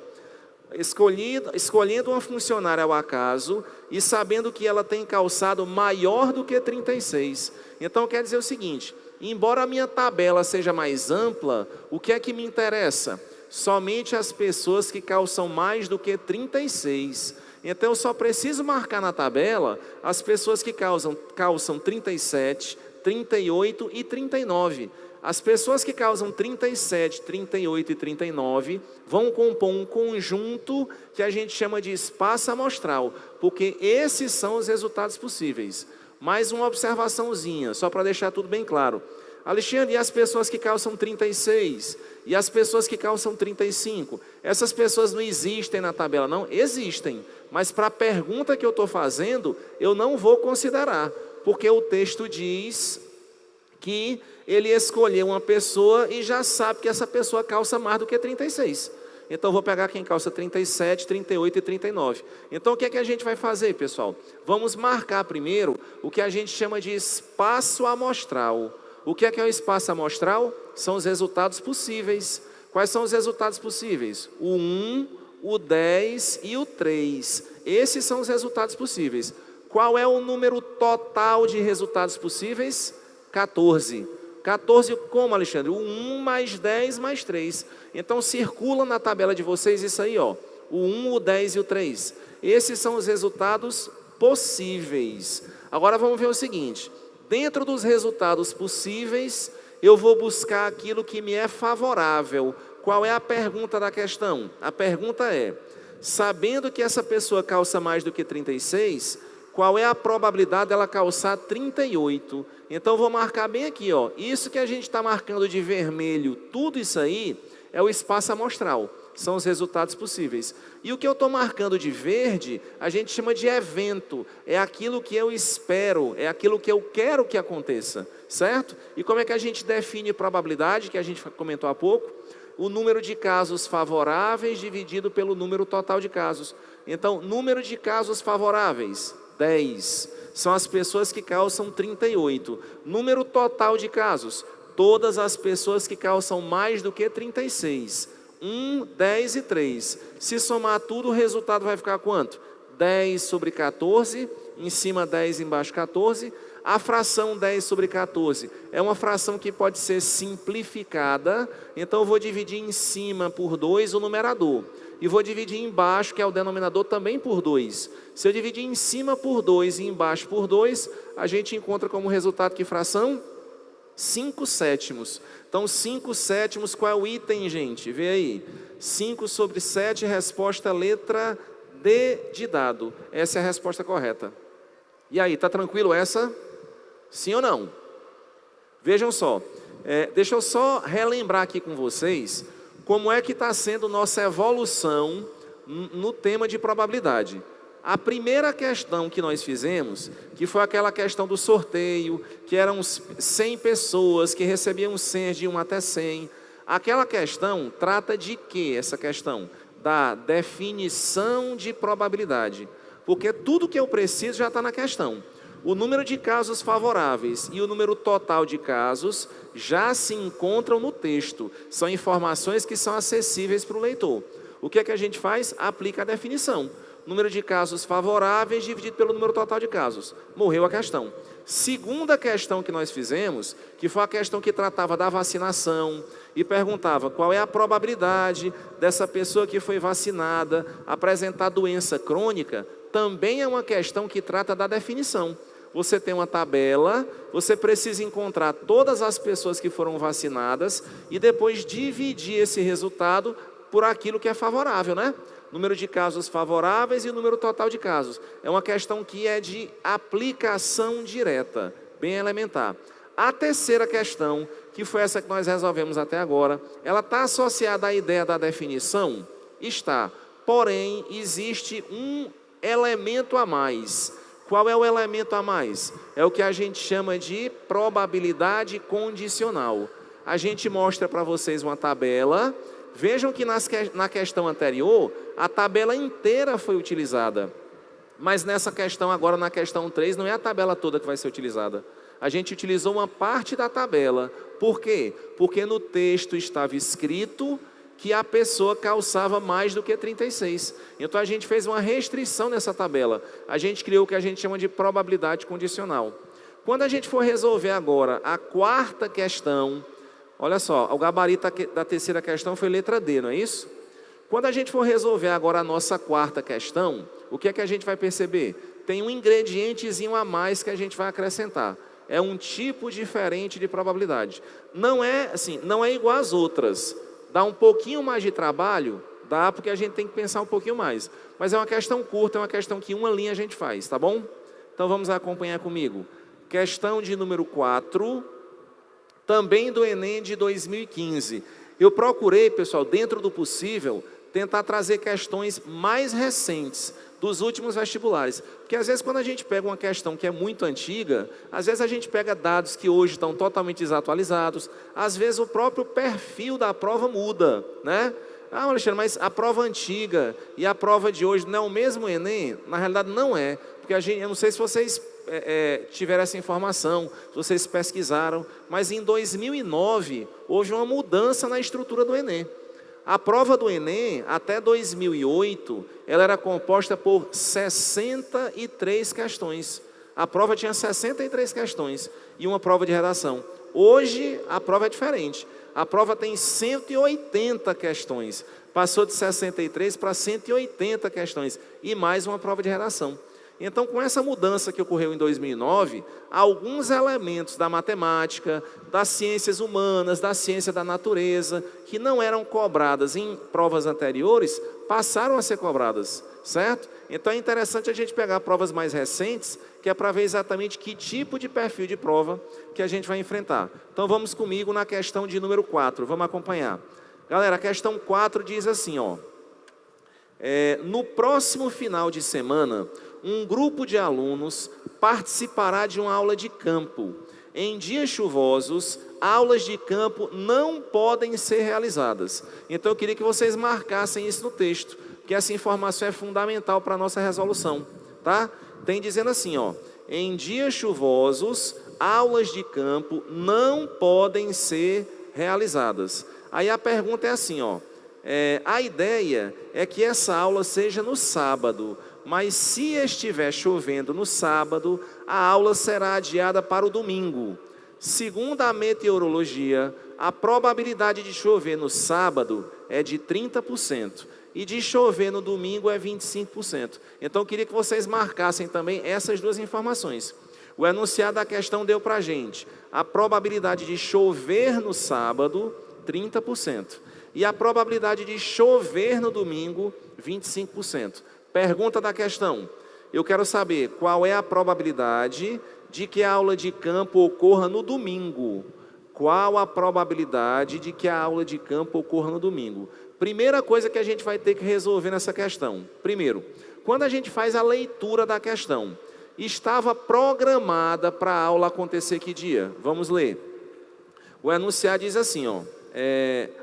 escolhendo uma funcionária ao acaso e sabendo que ela tem calçado maior do que 36. Então quer dizer o seguinte, embora a minha tabela seja mais ampla, o que é que me interessa? Somente as pessoas que calçam mais do que 36. Então eu só preciso marcar na tabela as pessoas que calçam 37, 38 e 39. As pessoas que causam 37, 38 e 39 vão compor um conjunto que a gente chama de espaço amostral, porque esses são os resultados possíveis. Mais uma observaçãozinha, só para deixar tudo bem claro. Alexandre, e as pessoas que calçam 36? E as pessoas que calçam 35? Essas pessoas não existem na tabela, não? Existem, mas para a pergunta que eu estou fazendo, eu não vou considerar, porque o texto diz que ele escolheu uma pessoa e já sabe que essa pessoa calça mais do que 36. Então, vou pegar quem calça 37, 38 e 39. Então, o que é que a gente vai fazer, pessoal? Vamos marcar primeiro o que a gente chama de espaço amostral. O que é o espaço amostral? São os resultados possíveis. Quais são os resultados possíveis? O 1, o 10 e o 3. Esses são os resultados possíveis. Qual é o número total de resultados possíveis? 14. 14 como, Alexandre? O 1 mais 10 mais 3. Então circula na tabela de vocês isso aí, o 1, o 10 e o 3. Esses são os resultados possíveis. Agora vamos ver o seguinte, dentro dos resultados possíveis, eu vou buscar aquilo que me é favorável. Qual é a pergunta da questão? A pergunta é, sabendo que essa pessoa calça mais do que 36, qual é a probabilidade dela calçar 38? Então, vou marcar bem aqui, isso que a gente está marcando de vermelho, tudo isso aí é o espaço amostral, são os resultados possíveis. E o que eu estou marcando de verde, a gente chama de evento, é aquilo que eu espero, é aquilo que eu quero que aconteça, certo? E como é que a gente define probabilidade, que a gente comentou há pouco? o número de casos favoráveis dividido pelo número total de casos. Então, número de casos favoráveis, 10. São as pessoas que causam 38. Número total de casos, todas as pessoas que causam mais do que 36. 1, 10 e 3. Se somar tudo, o resultado vai ficar quanto? 10 sobre 14, em cima 10, embaixo 14. A fração 10 sobre 14 é uma fração que pode ser simplificada, então eu vou dividir em cima por 2 o numerador. E vou dividir embaixo, que é o denominador, também por 2. Se eu dividir em cima por 2 e embaixo por 2, a gente encontra como resultado que fração? 5 sétimos. Então, 5 sétimos, qual é o item, gente? Vê aí. 5 sobre 7, resposta letra D de dado. Essa é a resposta correta. E aí, tá tranquilo essa? Sim ou não? Vejam só. Deixa eu só relembrar aqui com vocês como é que está sendo nossa evolução no tema de probabilidade. A primeira questão que nós fizemos, que foi aquela questão do sorteio, que eram 100 pessoas que recebiam senhas de 1 até 100. Aquela questão trata de quê, essa questão? Da definição de probabilidade. Porque tudo que eu preciso já está na questão. O número de casos favoráveis e o número total de casos já se encontram no texto. São informações que são acessíveis para o leitor. O que é que a gente faz? Aplica a definição. Número de casos favoráveis dividido pelo número total de casos. Morreu a questão. Segunda questão que nós fizemos, que foi a questão que tratava da vacinação e perguntava qual é a probabilidade dessa pessoa que foi vacinada apresentar doença crônica, também é uma questão que trata da definição. Você tem uma tabela, você precisa encontrar todas as pessoas que foram vacinadas e depois dividir esse resultado por aquilo que é favorável, né? Número de casos favoráveis e o número total de casos. É uma questão que é de aplicação direta, bem elementar. A terceira questão, que foi essa que nós resolvemos até agora, ela está associada à ideia da definição? Está. Porém, existe um elemento a mais. Qual é o elemento a mais? É o que a gente chama de probabilidade condicional. A gente mostra para vocês uma tabela. Vejam que na questão anterior, a tabela inteira foi utilizada. Mas nessa questão agora, na questão 3, não é a tabela toda que vai ser utilizada. A gente utilizou uma parte da tabela. Por quê? Porque no texto estava escrito que a pessoa calçava mais do que 36. Então a gente fez uma restrição nessa tabela. A gente criou o que a gente chama de probabilidade condicional. Quando a gente for resolver agora a quarta questão, olha só, o gabarito da terceira questão foi letra D, não é isso? Quando a gente for resolver agora a nossa quarta questão, o que é que a gente vai perceber? Tem um ingredientezinho a mais que a gente vai acrescentar. É um tipo diferente de probabilidade. Não é assim, não é igual às outras. Dá um pouquinho mais de trabalho? Dá, porque a gente tem que pensar um pouquinho mais. Mas é uma questão curta, é uma questão que uma linha a gente faz, tá bom? Então vamos acompanhar comigo. Questão de número 4, também do Enem de 2015. Eu procurei, pessoal, dentro do possível, tentar trazer questões mais recentes dos últimos vestibulares. Porque às vezes quando a gente pega uma questão que é muito antiga, às vezes a gente pega dados que hoje estão totalmente desatualizados, às vezes o próprio perfil da prova muda, né? Ah, Alexandre, mas a prova antiga e a prova de hoje não é o mesmo Enem? Na realidade não é, porque eu não sei se vocês tiveram essa informação, se vocês pesquisaram, mas em 2009 houve uma mudança na estrutura do Enem. A prova do Enem, até 2008, ela era composta por 63 questões. A prova tinha 63 questões e uma prova de redação. Hoje, a prova é diferente. A prova tem 180 questões. Passou de 63 para 180 questões e mais uma prova de redação. Então, com essa mudança que ocorreu em 2009, alguns elementos da matemática, das ciências humanas, da ciência da natureza, que não eram cobradas em provas anteriores, passaram a ser cobradas, certo? Então, é interessante a gente pegar provas mais recentes, que é para ver exatamente que tipo de perfil de prova que a gente vai enfrentar. Então, vamos comigo na questão de número 4, vamos acompanhar. Galera, a questão 4 diz assim, ó. No próximo final de semana, um grupo de alunos participará de uma aula de campo. Em dias chuvosos, aulas de campo não podem ser realizadas. Então eu queria que vocês marcassem isso no texto, porque essa informação é fundamental para a nossa resolução, tá? Tem dizendo assim, ó, em dias chuvosos, aulas de campo não podem ser realizadas. Aí a pergunta é assim, ó, a ideia é que essa aula seja no sábado, mas se estiver chovendo no sábado, a aula será adiada para o domingo. Segundo a meteorologia, a probabilidade de chover no sábado é de 30% e de chover no domingo é 25%. Então eu queria que vocês marcassem também essas duas informações. O enunciado da questão deu para a gente a probabilidade de chover no sábado, 30%. E a probabilidade de chover no domingo, 25%. Pergunta da questão. Eu quero saber qual é a probabilidade de que a aula de campo ocorra no domingo. Qual a probabilidade de que a aula de campo ocorra no domingo? Primeira coisa que a gente vai ter que resolver nessa questão. Primeiro, quando a gente faz a leitura da questão, estava programada para a aula acontecer que dia? Vamos ler. O enunciado diz assim, ó.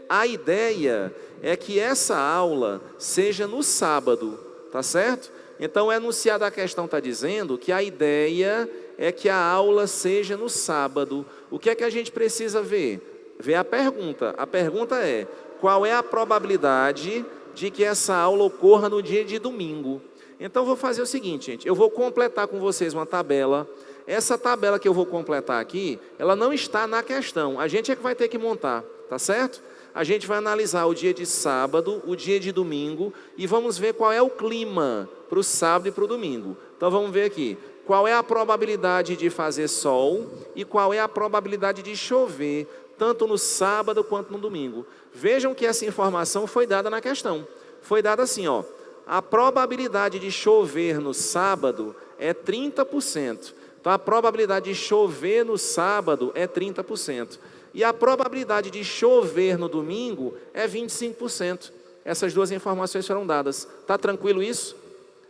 A ideia é que essa aula seja no sábado, tá certo? Então o enunciado da questão está dizendo que a ideia é que a aula seja no sábado. O que é que a gente precisa ver? Ver a pergunta. A pergunta é, qual é a probabilidade de que essa aula ocorra no dia de domingo? Então eu vou fazer o seguinte, gente, eu vou completar com vocês uma tabela. Essa tabela que eu vou completar aqui, ela não está na questão, a gente é que vai ter que montar, tá certo? A gente vai analisar o dia de sábado, o dia de domingo e vamos ver qual é o clima para o sábado e para o domingo. Então vamos ver aqui, qual é a probabilidade de fazer sol e qual é a probabilidade de chover, tanto no sábado quanto no domingo. Vejam que essa informação foi dada na questão. Foi dada assim, ó, a probabilidade de chover no sábado é 30%. Então a probabilidade de chover no sábado é 30%. E a probabilidade de chover no domingo é 25%. Essas duas informações foram dadas. Está tranquilo isso?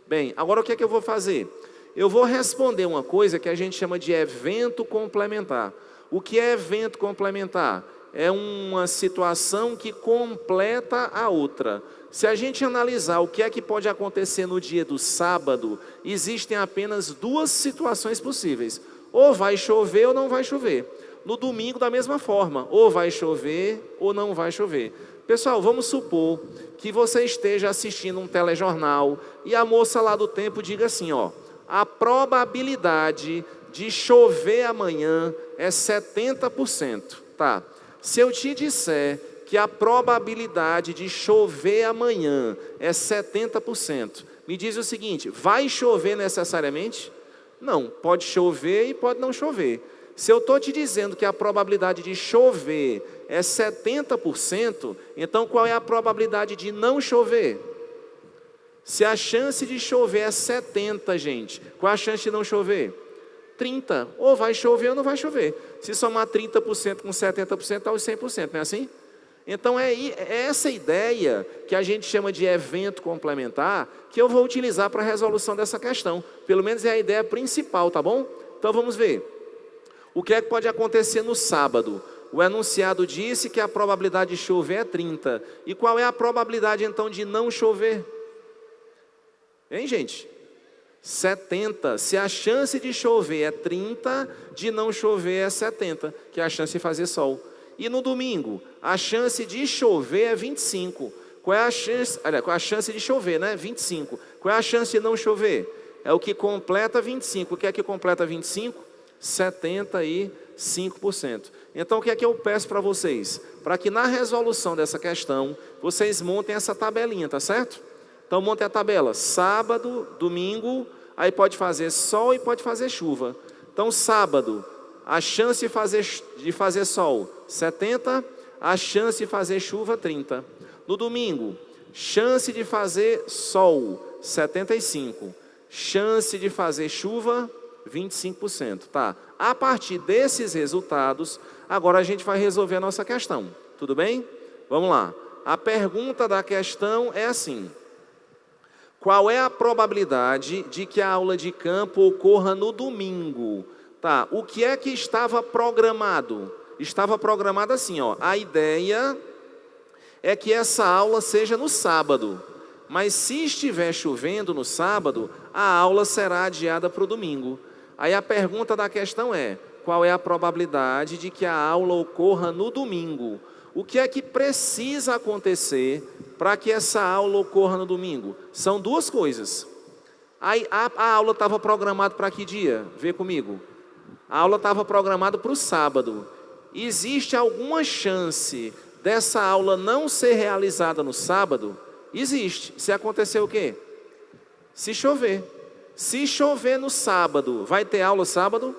Bem, agora o que é que eu vou fazer? Eu vou responder uma coisa que a gente chama de evento complementar. O que é evento complementar? É uma situação que completa a outra. Se a gente analisar o que é que pode acontecer no dia do sábado, existem apenas duas situações possíveis. Ou vai chover ou não vai chover. No domingo, da mesma forma, ou vai chover ou não vai chover. Pessoal, vamos supor que você esteja assistindo um telejornal e a moça lá do tempo diga assim, ó, a probabilidade de chover amanhã é 70%, tá? Se eu te disser que a probabilidade de chover amanhã é 70%, me diz o seguinte, vai chover necessariamente? Não, pode chover e pode não chover. Se eu estou te dizendo que a probabilidade de chover é 70%, então qual é a probabilidade de não chover? Se a chance de chover é 70%, gente, qual é a chance de não chover? 30%. Ou vai chover ou não vai chover. Se somar 30% com 70%, dá os 100%, não é assim? Então é essa ideia que a gente chama de evento complementar que eu vou utilizar para a resolução dessa questão. Pelo menos é a ideia principal, tá bom? Então vamos ver. O que é que pode acontecer no sábado? O enunciado disse que a probabilidade de chover é 30%. E qual é a probabilidade então de não chover? Hein, gente? 70%. Se a chance de chover é 30%, de não chover é 70%, que é a chance de fazer sol. E no domingo, a chance de chover é 25%. Qual é a chance? Olha, qual é a chance de chover, né? 25%. Qual é a chance de não chover? É o que completa 25%. O que é que completa 25%? 75%. Então o que é que eu peço para vocês? Para que na resolução dessa questão, vocês montem essa tabelinha, tá certo? Então montem a tabela, sábado, domingo, aí pode fazer sol e pode fazer chuva. Então sábado, a chance de fazer sol, 70%, a chance de fazer chuva, 30%. No domingo, chance de fazer sol, 75%, chance de fazer chuva, 25%, tá? A partir desses resultados, agora a gente vai resolver a nossa questão, tudo bem? Vamos lá. A pergunta da questão é assim: qual é a probabilidade de que a aula de campo ocorra no domingo? Tá, o que é que estava programado? estava programada assim, ó. A ideia é que essa aula seja no sábado, mas se estiver chovendo no sábado, a aula será adiada para o domingo. Aí a pergunta da questão é: qual é a probabilidade de que a aula ocorra no domingo? O que é que precisa acontecer para que essa aula ocorra no domingo? São duas coisas. A aula estava programada para que dia? Vê comigo. A aula estava programada para o sábado. Existe alguma chance dessa aula não ser realizada no sábado? Existe. Se acontecer o quê? Se chover. Se chover no sábado, vai ter aula sábado?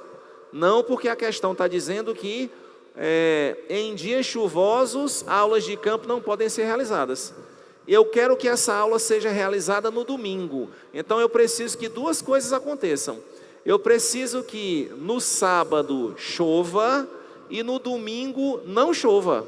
Não, porque a questão está dizendo que em dias chuvosos, aulas de campo não podem ser realizadas. Eu quero que essa aula seja realizada no domingo. Então eu preciso que duas coisas aconteçam. Eu preciso que no sábado chova e no domingo não chova.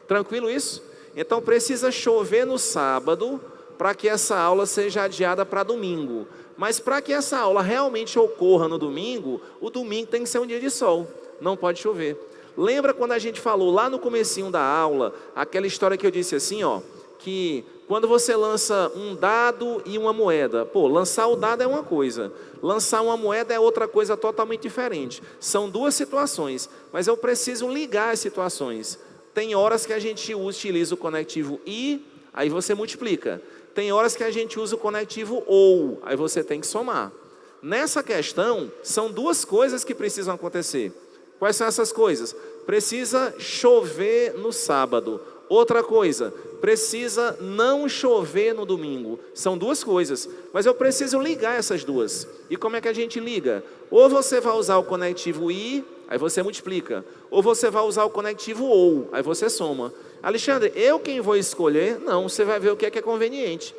Tranquilo isso? Então precisa chover no sábado para que essa aula seja adiada para domingo. Mas para que essa aula realmente ocorra no domingo, o domingo tem que ser um dia de sol, não pode chover. Lembra quando a gente falou lá no comecinho da aula, aquela história que eu disse assim, ó, que quando você lança um dado e uma moeda, lançar o dado é uma coisa, lançar uma moeda é outra coisa totalmente diferente. São duas situações, mas eu preciso ligar as situações. Tem horas que a gente utiliza o conectivo e, aí você multiplica. Tem horas que a gente usa o conectivo ou, aí você tem que somar. Nessa questão, são duas coisas que precisam acontecer. Quais são essas coisas? Precisa chover no sábado. Outra coisa, precisa não chover no domingo. São duas coisas, mas eu preciso ligar essas duas. E como é que a gente liga? Ou você vai usar o conectivo e, aí você multiplica. Ou você vai usar o conectivo ou, aí você soma. Alexandre, eu quem vou escolher? Não, você vai ver o que é conveniente.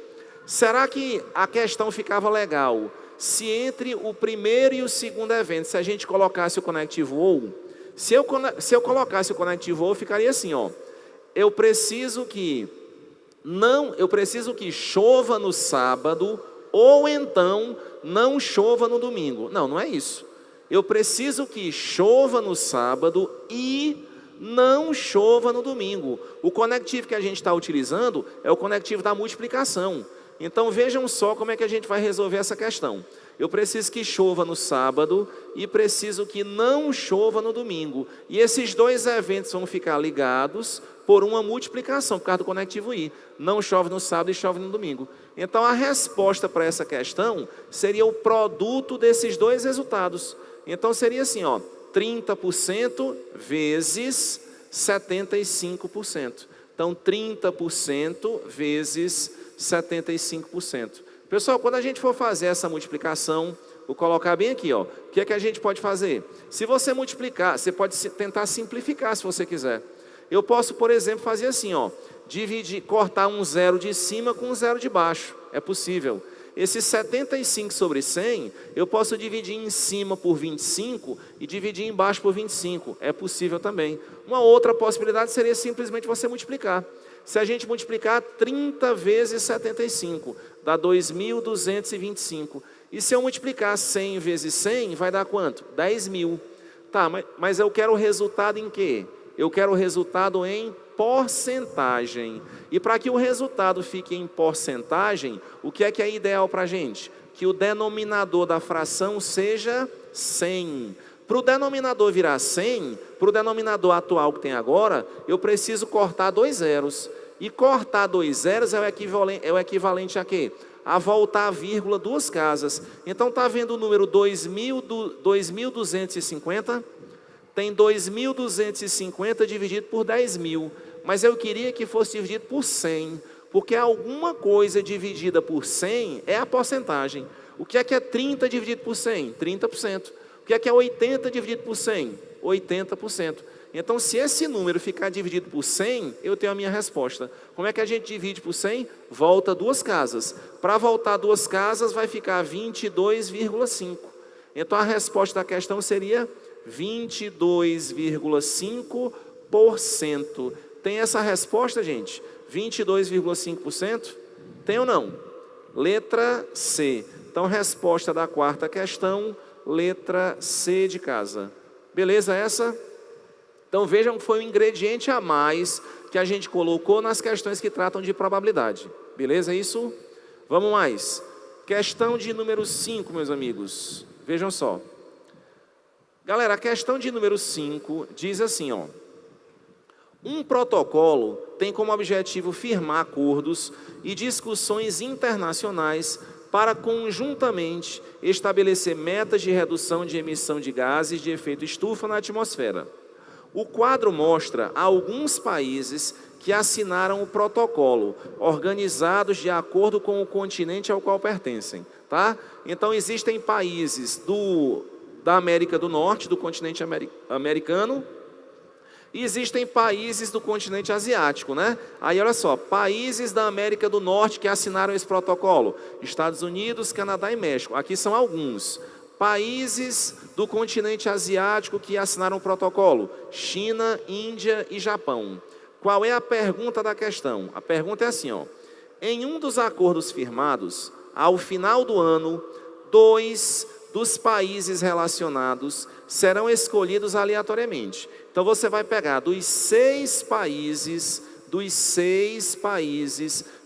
Será que a questão ficava legal se entre o primeiro e o segundo evento, se a gente colocasse o conectivo ou? Se eu colocasse o conectivo ou, ficaria assim, ó. Eu preciso que chova no sábado ou então não chova no domingo. Não, não é isso. Eu preciso que chova no sábado e não chova no domingo. O conectivo que a gente está utilizando é o conectivo da multiplicação. Então vejam só como é que a gente vai resolver essa questão. Eu preciso que chova no sábado e preciso que não chova no domingo. E esses dois eventos vão ficar ligados por uma multiplicação, por causa do conectivo i. Não chove no sábado e chove no domingo. Então a resposta para essa questão seria o produto desses dois resultados. Então seria assim, ó, 30% vezes 75%. Então 30% vezes 75%. Pessoal, quando a gente for fazer essa multiplicação, vou colocar bem aqui, ó. O que é que a gente pode fazer? Se você multiplicar, você pode tentar simplificar se você quiser. Eu posso, por exemplo, fazer assim, ó. Cortar um zero de cima com um zero de baixo. É possível. Esse 75 sobre 100, eu posso dividir em cima por 25 e dividir embaixo por 25. É possível também. Uma outra possibilidade seria simplesmente você multiplicar. Se a gente multiplicar 30 vezes 75, dá 2.225. E se eu multiplicar 100 vezes 100, vai dar quanto? 10.000. Tá, mas eu quero o resultado em quê? Eu quero o resultado em porcentagem. E para que o resultado fique em porcentagem, o que é ideal para a gente? Que o denominador da fração seja 100. Para o denominador virar 100, para o denominador atual que tem agora, eu preciso cortar dois zeros. E cortar dois zeros é o equivalente a quê? A voltar a vírgula duas casas. Então está vendo o número 2.250? Tem 2.250 dividido por 10.000. Mas eu queria que fosse dividido por 100. Porque alguma coisa dividida por 100 é a porcentagem. O que é 30 dividido por 100? 30%. O que é 80 dividido por 100? 80%. Então, se esse número ficar dividido por 100, eu tenho a minha resposta. Como é que a gente divide por 100? Volta duas casas. Para voltar duas casas, vai ficar 22,5. Então, a resposta da questão seria 22,5%. Tem essa resposta, gente? 22,5%? Tem ou não? Letra C. Então, resposta da quarta questão, letra C de casa. Beleza essa? Então vejam que foi um ingrediente a mais que a gente colocou nas questões que tratam de probabilidade. Beleza isso? Vamos mais. Questão de número 5, meus amigos. Vejam só. Galera, a questão de número 5 diz assim, ó. Um protocolo tem como objetivo firmar acordos e discussões internacionais para conjuntamente estabelecer metas de redução de emissão de gases de efeito estufa na atmosfera. O quadro mostra alguns países que assinaram o protocolo, organizados de acordo com o continente ao qual pertencem, tá? Então existem países da América do Norte, do continente americano, e existem países do continente asiático, né? Aí olha só, países da América do Norte que assinaram esse protocolo: Estados Unidos, Canadá e México. Aqui são alguns. Países do continente asiático que assinaram o protocolo: China, Índia e Japão. Qual é a pergunta da questão? A pergunta é assim, ó. Em um dos acordos firmados, ao final do ano, 2 dos países relacionados serão escolhidos aleatoriamente. Então você vai pegar dos 6 países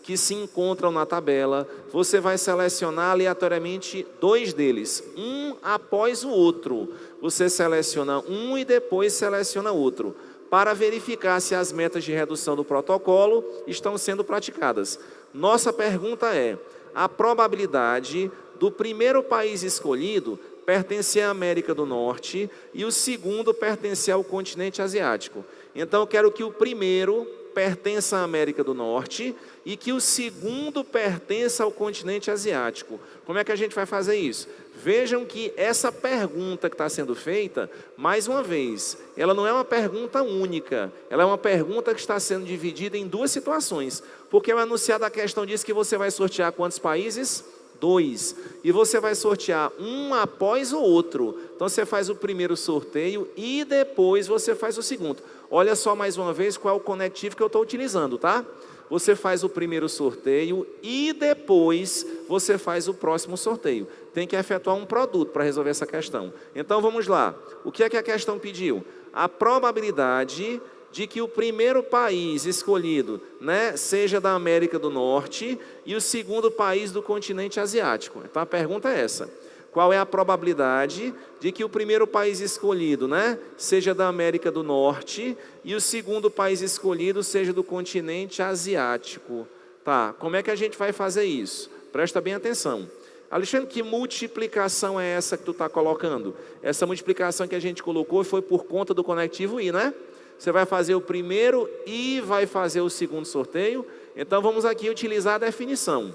que se encontram na tabela, você vai selecionar aleatoriamente 2 deles, um após o outro. Você seleciona um e depois seleciona outro, para verificar se as metas de redução do protocolo estão sendo praticadas. Nossa pergunta é: a probabilidade do primeiro país escolhido pertencer à América do Norte e o segundo pertencer ao continente asiático. Então eu quero que o primeiro pertença à América do Norte e que o segundo pertença ao continente asiático. Como é que a gente vai fazer isso? Vejam que essa pergunta que está sendo feita, mais uma vez, ela não é uma pergunta única, ela é uma pergunta que está sendo dividida em 2 situações, porque o enunciado da questão diz que você vai sortear quantos países? 2. E você vai sortear um após o outro. Então você faz o primeiro sorteio e depois você faz o segundo. Olha só mais uma vez qual é o conectivo que eu estou utilizando, tá? Você faz o primeiro sorteio e depois você faz o próximo sorteio. Tem que efetuar um produto para resolver essa questão. Então vamos lá. O que é que a questão pediu? A probabilidade de que o primeiro país escolhido, né, seja da América do Norte e o segundo país do continente asiático. Então a pergunta é essa: qual é a probabilidade de que o primeiro país escolhido, né, seja da América do Norte e o segundo país escolhido seja do continente asiático? Tá, como é que a gente vai fazer isso? Presta bem atenção. Alexandre, que multiplicação é essa que tu está colocando? Essa multiplicação que a gente colocou foi por conta do conectivo I, né? Você vai fazer o primeiro e vai fazer o segundo sorteio. Então vamos aqui utilizar a definição.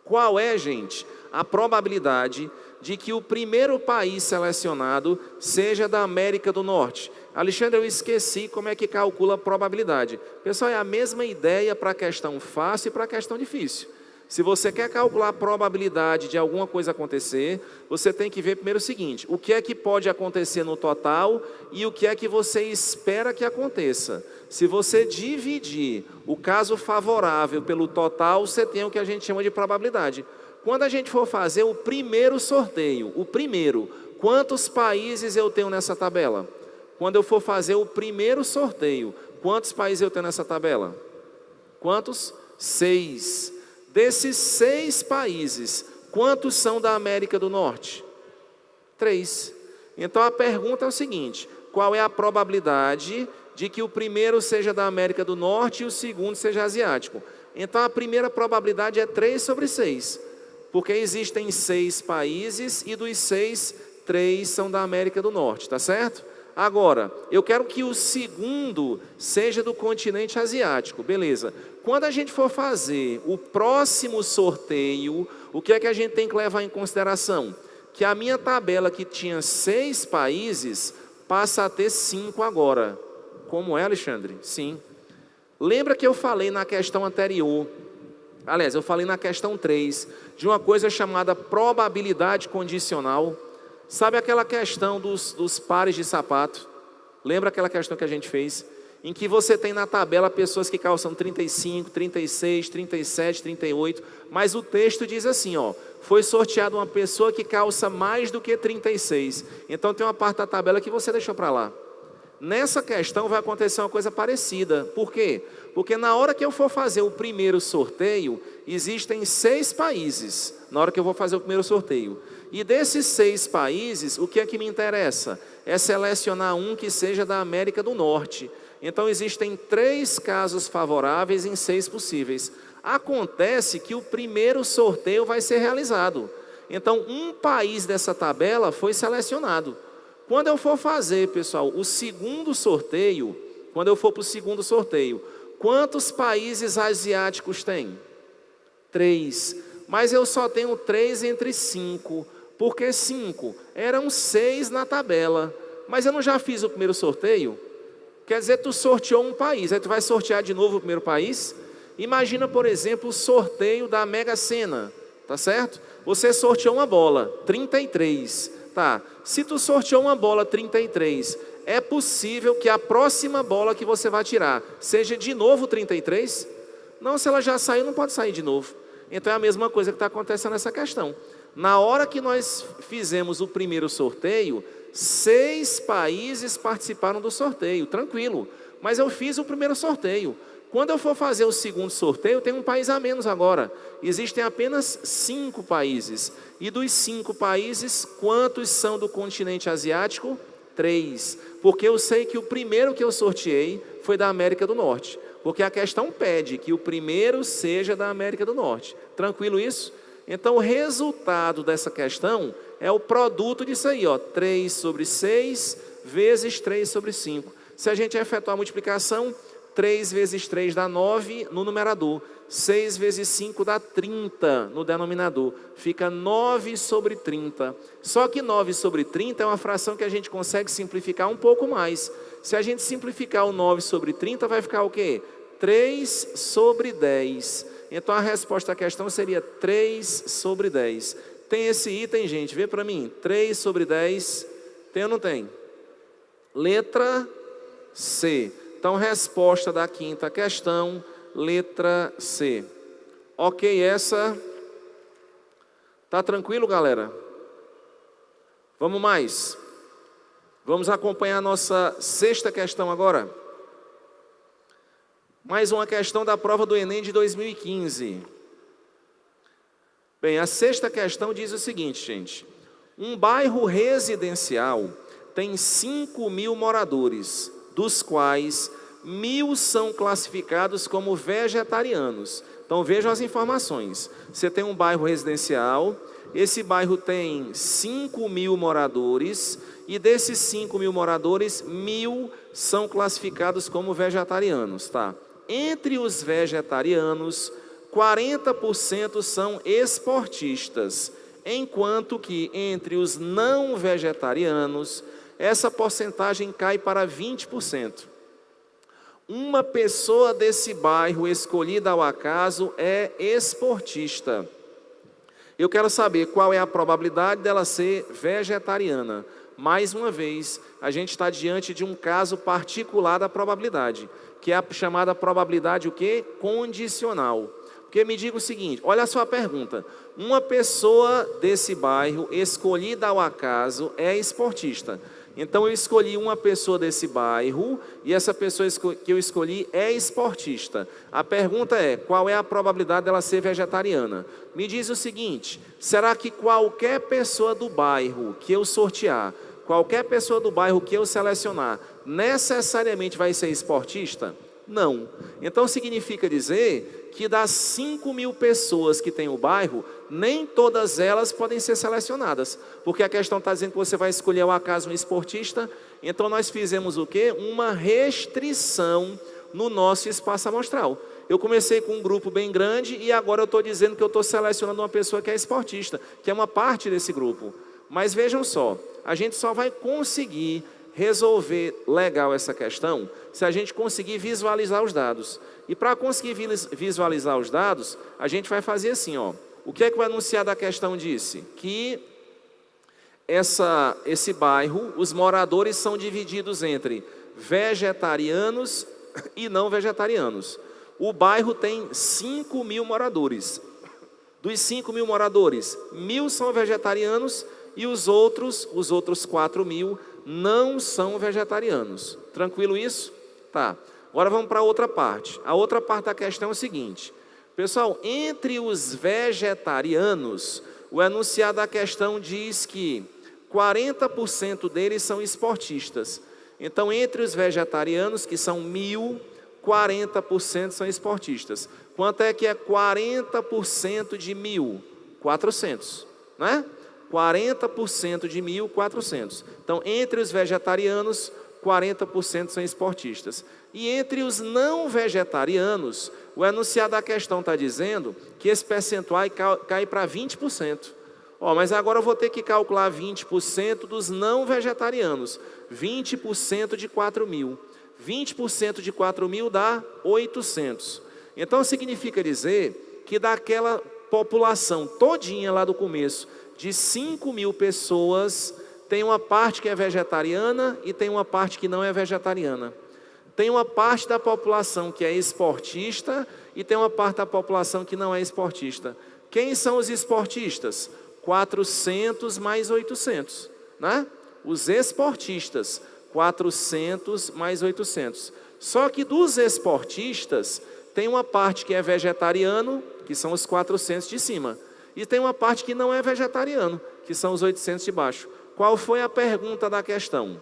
Qual é, gente, a probabilidade de que o primeiro país selecionado seja da América do Norte? Alexandre, eu esqueci como é que calcula a probabilidade. Pessoal, é a mesma ideia para a questão fácil e para a questão difícil. Se você quer calcular a probabilidade de alguma coisa acontecer, você tem que ver primeiro o seguinte: o que é que pode acontecer no total e o que é que você espera que aconteça. Se você dividir o caso favorável pelo total, você tem o que a gente chama de probabilidade. Quando a gente for fazer o primeiro sorteio, quantos países eu tenho nessa tabela? Quando eu for fazer o primeiro sorteio, quantos países eu tenho nessa tabela? Quantos? 6. Desses 6 países, quantos são da América do Norte? 3. Então a pergunta é o seguinte: qual é a probabilidade de que o primeiro seja da América do Norte e o segundo seja asiático? Então a primeira probabilidade é 3 sobre 6, porque existem 6 países e dos 6, 3 são da América do Norte, tá certo? Agora, eu quero que o segundo seja do continente asiático, beleza. Quando a gente for fazer o próximo sorteio, o que é que a gente tem que levar em consideração? Que a minha tabela que tinha 6 países, passa a ter 5 agora. Como é, Alexandre? Sim. Lembra que eu falei na questão anterior, aliás, eu falei na questão 3, de uma coisa chamada probabilidade condicional. Sabe aquela questão dos pares de sapato? Lembra aquela questão que a gente fez? Em que você tem na tabela pessoas que calçam 35, 36, 37, 38, mas o texto diz assim, ó: foi sorteada uma pessoa que calça mais do que 36. Então tem uma parte da tabela que você deixou para lá. Nessa questão vai acontecer uma coisa parecida. Por quê? Porque na hora que eu for fazer o primeiro sorteio, existem 6 países, na hora que eu vou fazer o primeiro sorteio. E desses 6 países, o que é que me interessa? É selecionar um que seja da América do Norte. Então existem 3 casos favoráveis em 6 possíveis. Acontece que o primeiro sorteio vai ser realizado. Então um país dessa tabela foi selecionado. Quando eu for fazer, pessoal, o segundo sorteio, quando eu for para o segundo sorteio, quantos países asiáticos tem? 3. Mas eu só tenho 3 entre 5. Por que 5? Eram 6 na tabela. Mas eu não já fiz o primeiro sorteio? Quer dizer, tu sorteou um país, aí tu vai sortear de novo o primeiro país? Imagina, por exemplo, o sorteio da Mega Sena, tá certo? Você sorteou uma bola, 33. Tá, se tu sorteou uma bola 33, é possível que a próxima bola que você vai tirar seja de novo 33? Não, se ela já saiu, não pode sair de novo. Então é a mesma coisa que está acontecendo nessa questão. Na hora que nós fizemos o primeiro sorteio, 6 países participaram do sorteio, tranquilo. Mas eu fiz o primeiro sorteio. Quando eu for fazer o segundo sorteio, tem um país a menos agora. Existem apenas 5 países. E dos 5 países, quantos são do continente asiático? 3. Porque eu sei que o primeiro que eu sorteei foi da América do Norte. Porque a questão pede que o primeiro seja da América do Norte. Tranquilo isso? Então o resultado dessa questão é o produto disso aí, ó, 3 sobre 6 vezes 3 sobre 5. Se a gente efetuar a multiplicação, 3 vezes 3 dá 9 no numerador, 6 vezes 5 dá 30 no denominador, fica 9 sobre 30. Só que 9 sobre 30 é uma fração que a gente consegue simplificar um pouco mais. Se a gente simplificar o 9 sobre 30, vai ficar o quê? 3 sobre 10. Então a resposta à questão seria 3 sobre 10. Tem esse item, gente, vê para mim, 3 sobre 10, tem ou não tem? Letra C. Então, resposta da quinta questão, letra C. Ok, essa. Tá tranquilo, galera? Vamos mais. Vamos acompanhar a nossa sexta questão agora. Mais uma questão da prova do Enem de 2015. Bem, a sexta questão diz o seguinte, gente. Um bairro residencial tem 5.000 moradores, dos quais 1.000 são classificados como vegetarianos. Então vejam as informações. Você tem um bairro residencial, esse bairro tem 5.000 moradores, e desses 5.000 moradores, 1.000 são classificados como vegetarianos, tá? Entre os vegetarianos, 40% são esportistas, enquanto que entre os não vegetarianos, essa porcentagem cai para 20%. Uma pessoa desse bairro escolhida ao acaso é esportista. Eu quero saber qual é a probabilidade dela ser vegetariana. Mais uma vez, a gente está diante de um caso particular da probabilidade, que é a chamada probabilidade o quê? Condicional. Porque me diga o seguinte, olha só a pergunta. Uma pessoa desse bairro escolhida ao acaso é esportista. Então eu escolhi uma pessoa desse bairro e essa pessoa que eu escolhi é esportista. A pergunta é, qual é a probabilidade dela ser vegetariana? Me diz o seguinte, será que qualquer pessoa do bairro que eu sortear, qualquer pessoa do bairro que eu selecionar, necessariamente vai ser esportista? Não. Então significa dizer que das 5.000 pessoas que tem o bairro, nem todas elas podem ser selecionadas. Porque a questão está dizendo que você vai escolher ao acaso um esportista. Então nós fizemos o quê? Uma restrição no nosso espaço amostral. Eu comecei com um grupo bem grande e agora eu estou dizendo que eu estou selecionando uma pessoa que é esportista, que é uma parte desse grupo. Mas vejam só, a gente só vai conseguir resolver legal essa questão se a gente conseguir visualizar os dados. E para conseguir visualizar os dados, a gente vai fazer assim, ó. O que é que o enunciado da questão disse? Que esse bairro, os moradores são divididos entre vegetarianos e não vegetarianos. O bairro tem 5.000 moradores. Dos 5.000 moradores, 1.000 são vegetarianos e os outros 4.000 não são vegetarianos. Tranquilo isso? Tá. Agora vamos para a outra parte. A outra parte da questão é o seguinte. Pessoal, entre os vegetarianos, o enunciado da questão diz que 40% deles são esportistas. Então, entre os vegetarianos, que são 1.000, 40% são esportistas. Quanto é que é 40% de 1.000? 400, né? 40% de 1.000, 400. Então, entre os vegetarianos, 40% são esportistas. E entre os não vegetarianos, o enunciado da questão está dizendo que esse percentual cai para 20%. Mas agora eu vou ter que calcular 20% dos não vegetarianos. 20% de 4.000. 20% de 4.000 dá 800. Então significa dizer que daquela população todinha lá do começo, de 5.000 pessoas, tem uma parte que é vegetariana e tem uma parte que não é vegetariana. Tem uma parte da população que é esportista e tem uma parte da população que não é esportista. Quem são os esportistas? 400 mais 800, né? Os esportistas, 400 mais 800. Só que dos esportistas, tem uma parte que é vegetariano, que são os 400 de cima. E tem uma parte que não é vegetariano, que são os 800 de baixo. Qual foi a pergunta da questão?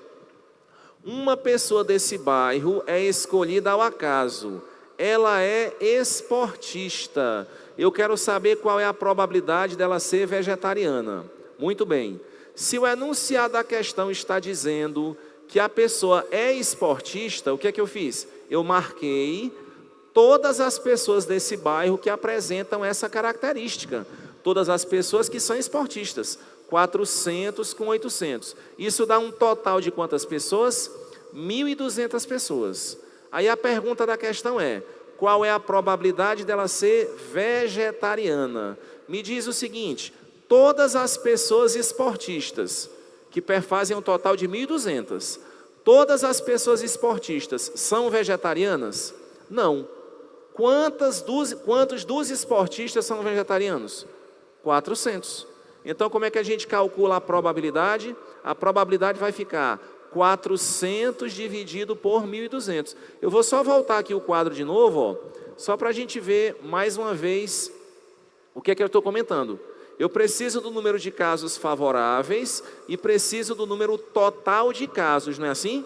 Uma pessoa desse bairro é escolhida ao acaso. Ela é esportista. Eu quero saber qual é a probabilidade dela ser vegetariana. Muito bem. Se o enunciado da questão está dizendo que a pessoa é esportista, o que é que eu fiz? Eu marquei todas as pessoas desse bairro que apresentam essa característica. Todas as pessoas que são esportistas. 400 com 800. Isso dá um total de quantas pessoas? 1.200 pessoas. Aí a pergunta da questão é: qual é a probabilidade dela ser vegetariana? Me diz o seguinte: todas as pessoas esportistas, que fazem um total de 1.200, todas as pessoas esportistas são vegetarianas? Não. Quantos dos esportistas são vegetarianos? 400. Então, como é que a gente calcula a probabilidade? A probabilidade vai ficar 400 dividido por 1.200. Eu vou só voltar aqui o quadro de novo, só para a gente ver mais uma vez o que é que eu estou comentando. Eu preciso do número de casos favoráveis e preciso do número total de casos, não é assim?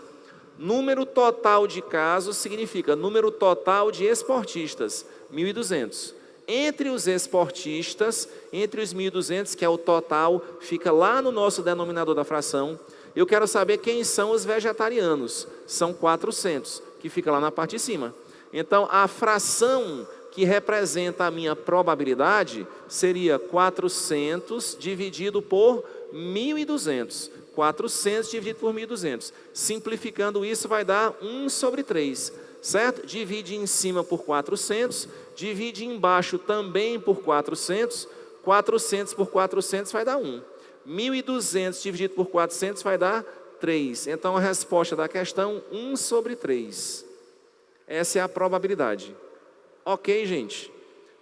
Número total de casos significa número total de esportistas, 1.200. Entre os esportistas, entre os 1.200, que é o total, fica lá no nosso denominador da fração. Eu quero saber quem são os vegetarianos. São 400, que fica lá na parte de cima. Então, a fração que representa a minha probabilidade seria 400 dividido por 1.200. 400 dividido por 1.200. Simplificando isso, vai dar 1 sobre 3. Certo? Divide em cima por 400, divide embaixo também por 400, 400 por 400 vai dar 1. 1.200 dividido por 400 vai dar 3. Então, a resposta da questão, 1 sobre 3. Essa é a probabilidade. Ok, gente?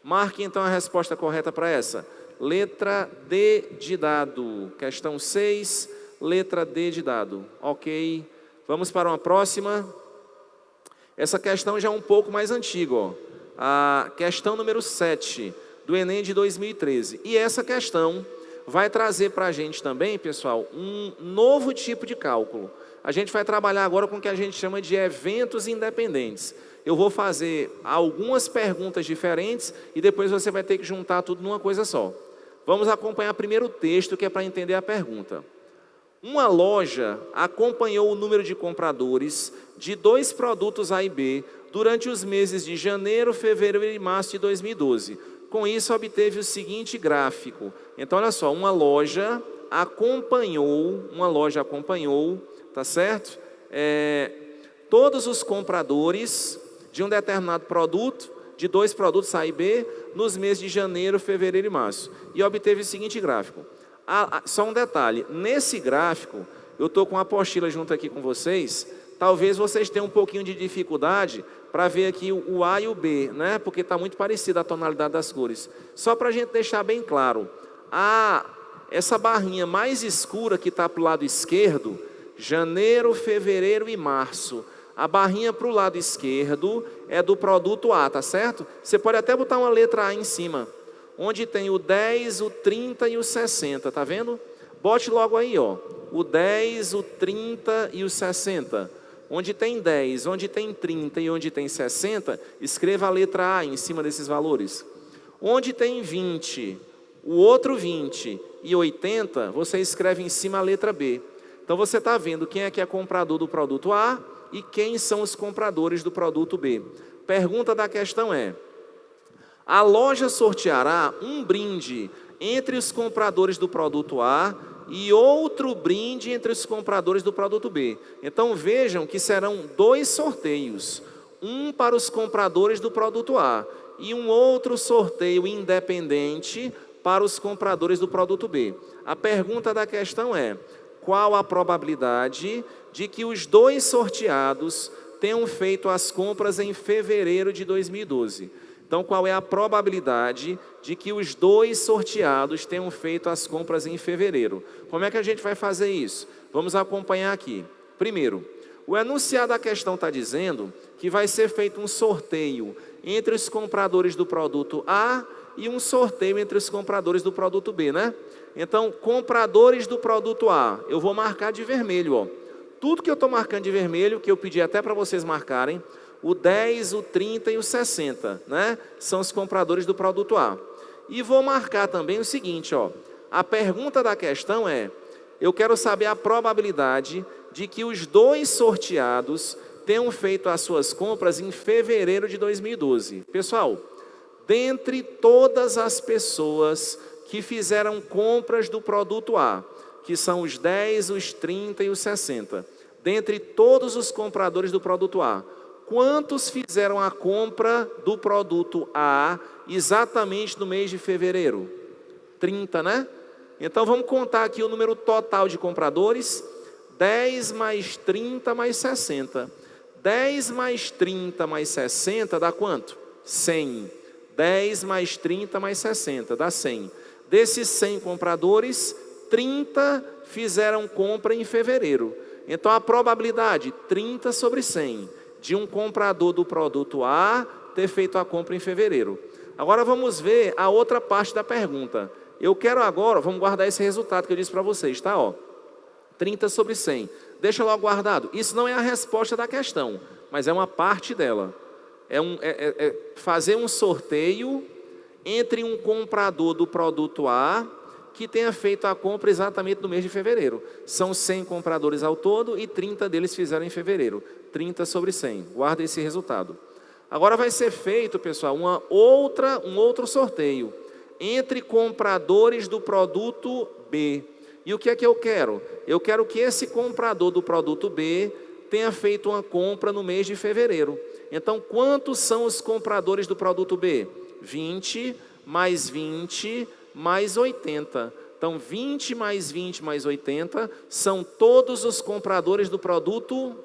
Marque, então, a resposta correta para essa. Letra D de dado. Questão 6, letra D de dado. Ok. Vamos para uma próxima. Essa questão já é um pouco mais antiga, ó. A questão número 7, do Enem de 2013. E essa questão vai trazer para a gente também, pessoal, um novo tipo de cálculo. A gente vai trabalhar agora com o que a gente chama de eventos independentes. Eu vou fazer algumas perguntas diferentes e depois você vai ter que juntar tudo numa coisa só. Vamos acompanhar primeiro o texto, que é para entender a pergunta. Uma loja acompanhou o número de compradores de 2 produtos A e B durante os meses de janeiro, fevereiro e março de 2012. Com isso, obteve o seguinte gráfico. Então, olha só, uma loja acompanhou, tá certo? Todos os compradores de um determinado produto, de 2 produtos A e B, nos meses de janeiro, fevereiro e março. E obteve o seguinte gráfico. Só um detalhe, nesse gráfico, eu estou com a apostila junto aqui com vocês, talvez vocês tenham um pouquinho de dificuldade para ver aqui o A e o B, né? Porque está muito parecida a tonalidade das cores. Só para a gente deixar bem claro, essa barrinha mais escura que está para o lado esquerdo, janeiro, fevereiro e março. A barrinha para o lado esquerdo é do produto A, tá certo? Você pode até botar uma letra A em cima, onde tem o 10, o 30 e o 60, tá vendo? Bote logo aí, ó, o 10, o 30 e o 60. Onde tem 10, onde tem 30 e onde tem 60, escreva a letra A em cima desses valores. Onde tem 20, o outro 20 e 80, você escreve em cima a letra B. Então você está vendo quem é que é comprador do produto A e quem são os compradores do produto B. Pergunta da questão é: a loja sorteará um brinde entre os compradores do produto A e outro brinde entre os compradores do produto B. Então vejam que serão 2 sorteios, um para os compradores do produto A e um outro sorteio independente para os compradores do produto B. A pergunta da questão é: qual a probabilidade de que os 2 sorteados tenham feito as compras em fevereiro de 2012? Então, qual é a probabilidade de que os 2 sorteados tenham feito as compras em fevereiro? Como é que a gente vai fazer isso? Vamos acompanhar aqui. Primeiro, o enunciado da questão está dizendo que vai ser feito um sorteio entre os compradores do produto A e um sorteio entre os compradores do produto B, né? Então, compradores do produto A, eu vou marcar de vermelho, ó. Tudo que eu estou marcando de vermelho, que eu pedi até para vocês marcarem, o 10, o 30 e o 60, né? São os compradores do produto A. E vou marcar também o seguinte, ó. A pergunta da questão é: eu quero saber a probabilidade de que os 2 sorteados tenham feito as suas compras em fevereiro de 2012. Pessoal, dentre todas as pessoas que fizeram compras do produto A, que são os 10, os 30 e os 60, dentre todos os compradores do produto A, quantos fizeram a compra do produto A exatamente no mês de fevereiro? 30, né? Então vamos contar aqui o número total de compradores: 10 mais 30 mais 60. 10 mais 30 mais 60 dá quanto? 100. 10 mais 30 mais 60 dá 100. Desses 100 compradores, 30 fizeram compra em fevereiro. Então a probabilidade, 30 sobre 100, de um comprador do produto A ter feito a compra em fevereiro. Agora vamos ver a outra parte da pergunta. Eu quero agora, vamos guardar esse resultado que eu disse para vocês, tá? Ó, 30 sobre 100. Deixa logo guardado. Isso não é a resposta da questão, mas é uma parte dela. É fazer um sorteio entre um comprador do produto A que tenha feito a compra exatamente no mês de fevereiro. São 100 compradores ao todo e 30 deles fizeram em fevereiro. 30 sobre 100. Guarda esse resultado. Agora vai ser feito, pessoal, um outro sorteio entre compradores do produto B. E o que é que eu quero? Eu quero que esse comprador do produto B tenha feito uma compra no mês de fevereiro. Então, quantos são os compradores do produto B? 20 mais 20 mais 80. Então, 20 mais 20 mais 80 são todos os compradores do produto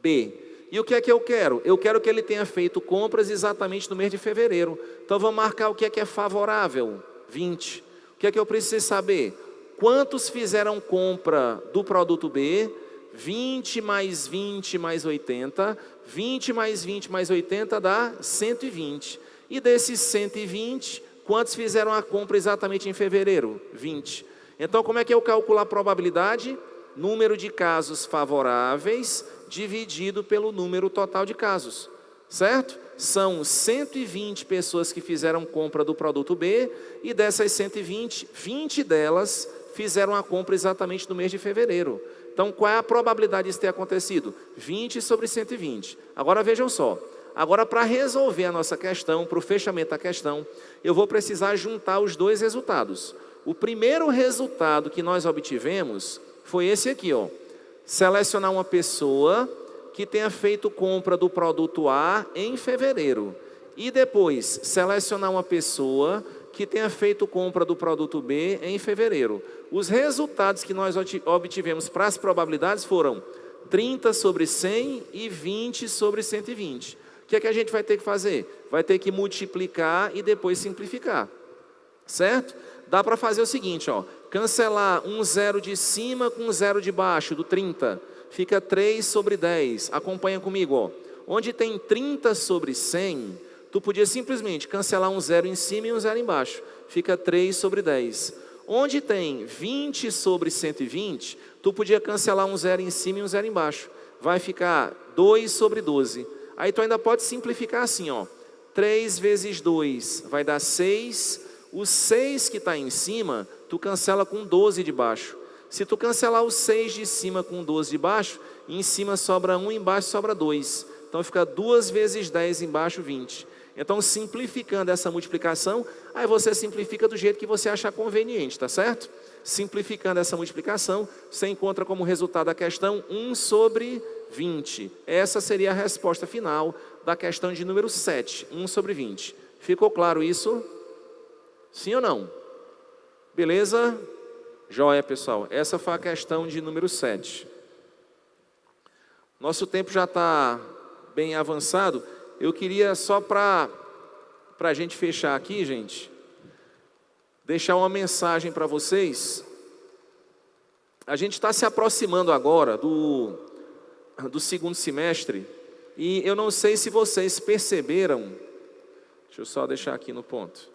B. E o que é que eu quero? Eu quero que ele tenha feito compras exatamente no mês de fevereiro. Então, vamos marcar o que é favorável? 20. O que é que eu preciso saber? Quantos fizeram compra do produto B? 20 mais 20 mais 80. 20 mais 20 mais 80 dá 120. E desses 120, quantos fizeram a compra exatamente em fevereiro? 20. Então, como é que eu calculo a probabilidade? Número de casos favoráveis dividido pelo número total de casos, certo? São 120 pessoas que fizeram compra do produto B e dessas 120, 20 delas fizeram a compra exatamente no mês de fevereiro. Então, qual é a probabilidade disso ter acontecido? 20 sobre 120. Agora vejam só. Agora, para resolver a nossa questão, para o fechamento da questão, eu vou precisar juntar os 2 resultados. O primeiro resultado que nós obtivemos foi esse aqui, ó. Selecionar uma pessoa que tenha feito compra do produto A em fevereiro. E depois, selecionar uma pessoa que tenha feito compra do produto B em fevereiro. Os resultados que nós obtivemos para as probabilidades foram 30 sobre 100 e 20 sobre 120. O que é que a gente vai ter que fazer? Vai ter que multiplicar e depois simplificar, certo? Dá para fazer o seguinte, ó, Cancelar um zero de cima com um zero de baixo, do 30, fica 3 sobre 10. Acompanha comigo, ó. Onde tem 30 sobre 100, tu podia simplesmente cancelar um zero em cima e um zero embaixo. Fica 3 sobre 10. Onde tem 20 sobre 120, tu podia cancelar um zero em cima e um zero embaixo. Vai ficar 2 sobre 12. Aí tu ainda pode simplificar assim, ó. 3 vezes 2 vai dar 6. O 6 que está em cima, tu cancela com 12 de baixo. Se tu cancelar o 6 de cima com 12 de baixo, em cima sobra 1, embaixo sobra 2. Então fica 2 vezes 10 embaixo, 20. Então, simplificando essa multiplicação, aí você simplifica do jeito que você achar conveniente, tá certo? Simplificando essa multiplicação, você encontra como resultado da questão 1 sobre 20. Essa seria a resposta final da questão de número 7, 1 sobre 20. Ficou claro isso? Sim ou não? Beleza? Joia, pessoal. Essa foi a questão de número 7. Nosso tempo já está bem avançado. Eu queria só para a gente fechar aqui, gente, deixar uma mensagem para vocês. A gente está se aproximando agora do segundo semestre e eu não sei se vocês perceberam. Deixa eu só deixar aqui no ponto.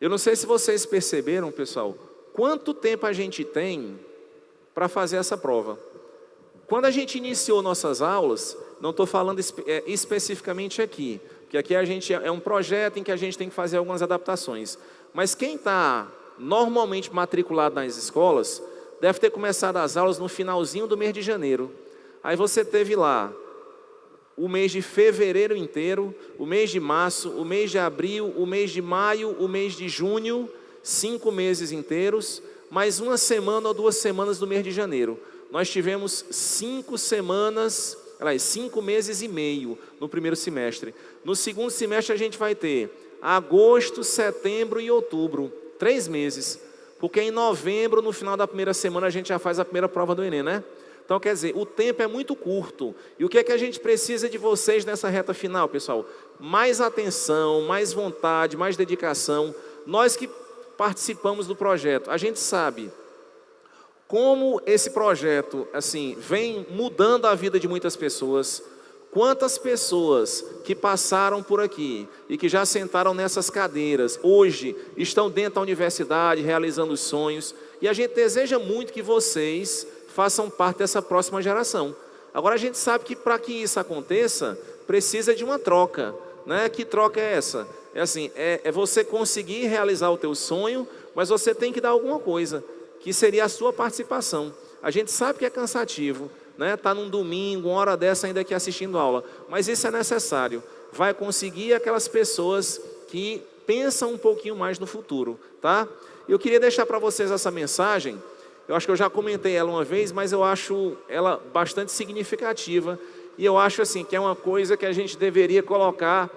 Eu não sei se vocês perceberam, pessoal, quanto tempo a gente tem para fazer essa prova. Quando a gente iniciou nossas aulas, não estou falando especificamente aqui, porque aqui a gente é um projeto em que a gente tem que fazer algumas adaptações. Mas quem está normalmente matriculado nas escolas, deve ter começado as aulas no finalzinho do mês de janeiro. Aí você teve lá o mês de fevereiro inteiro, o mês de março, o mês de abril, o mês de maio, o mês de junho, 5 meses inteiros, mais 1 semana ou 2 semanas do mês de janeiro. Nós tivemos 5 meses e meio no primeiro semestre. No segundo semestre a gente vai ter agosto, setembro e outubro, 3 meses. Porque em novembro, no final da primeira semana, a gente já faz a primeira prova do Enem, né? Então, quer dizer, o tempo é muito curto. E o que é que a gente precisa de vocês nessa reta final, pessoal? Mais atenção, mais vontade, mais dedicação. Nós que participamos do projeto, a gente sabe como esse projeto, assim, vem mudando a vida de muitas pessoas. Quantas pessoas que passaram por aqui e que já sentaram nessas cadeiras, hoje estão dentro da universidade, realizando os sonhos. E a gente deseja muito que vocês façam parte dessa próxima geração. Agora a gente sabe que para que isso aconteça, precisa de uma troca, né? Que troca é essa? É assim, é você conseguir realizar o teu sonho, mas você tem que dar alguma coisa, que seria a sua participação. A gente sabe que é cansativo, né? Tá num domingo, 1 hora dessa ainda aqui assistindo aula, mas isso é necessário. Vai conseguir aquelas pessoas que pensam um pouquinho mais no futuro, tá? Eu queria deixar para vocês essa mensagem. Eu acho que eu já comentei ela uma vez, mas eu acho ela bastante significativa. E eu acho assim que é uma coisa que a gente deveria colocar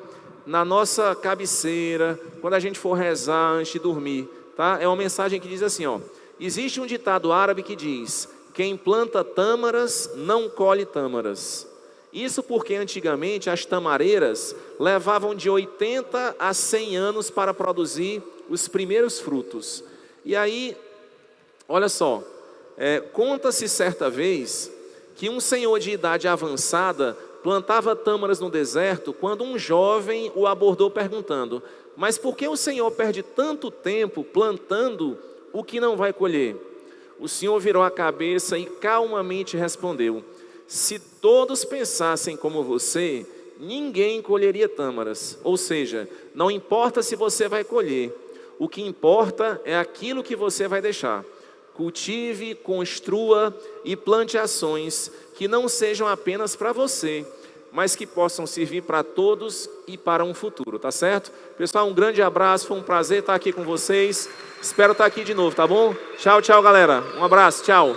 na nossa cabeceira, quando a gente for rezar antes de dormir, tá? É uma mensagem que diz assim, ó: existe um ditado árabe que diz: quem planta tâmaras não colhe tâmaras. Isso porque antigamente as tamareiras levavam de 80 a 100 anos para produzir os primeiros frutos. E aí, olha só, conta-se certa vez que um senhor de idade avançada plantava tâmaras no deserto quando um jovem o abordou perguntando: mas por que o senhor perde tanto tempo plantando o que não vai colher? O senhor virou a cabeça e calmamente respondeu: se todos pensassem como você, ninguém colheria tâmaras. Ou seja, não importa se você vai colher, o que importa é aquilo que você vai deixar. Cultive, construa e plante ações que não sejam apenas para você, mas que possam servir para todos e para um futuro, tá certo? Pessoal, um grande abraço, foi um prazer estar aqui com vocês. Espero estar aqui de novo, tá bom? Tchau, tchau, galera. Um abraço, tchau.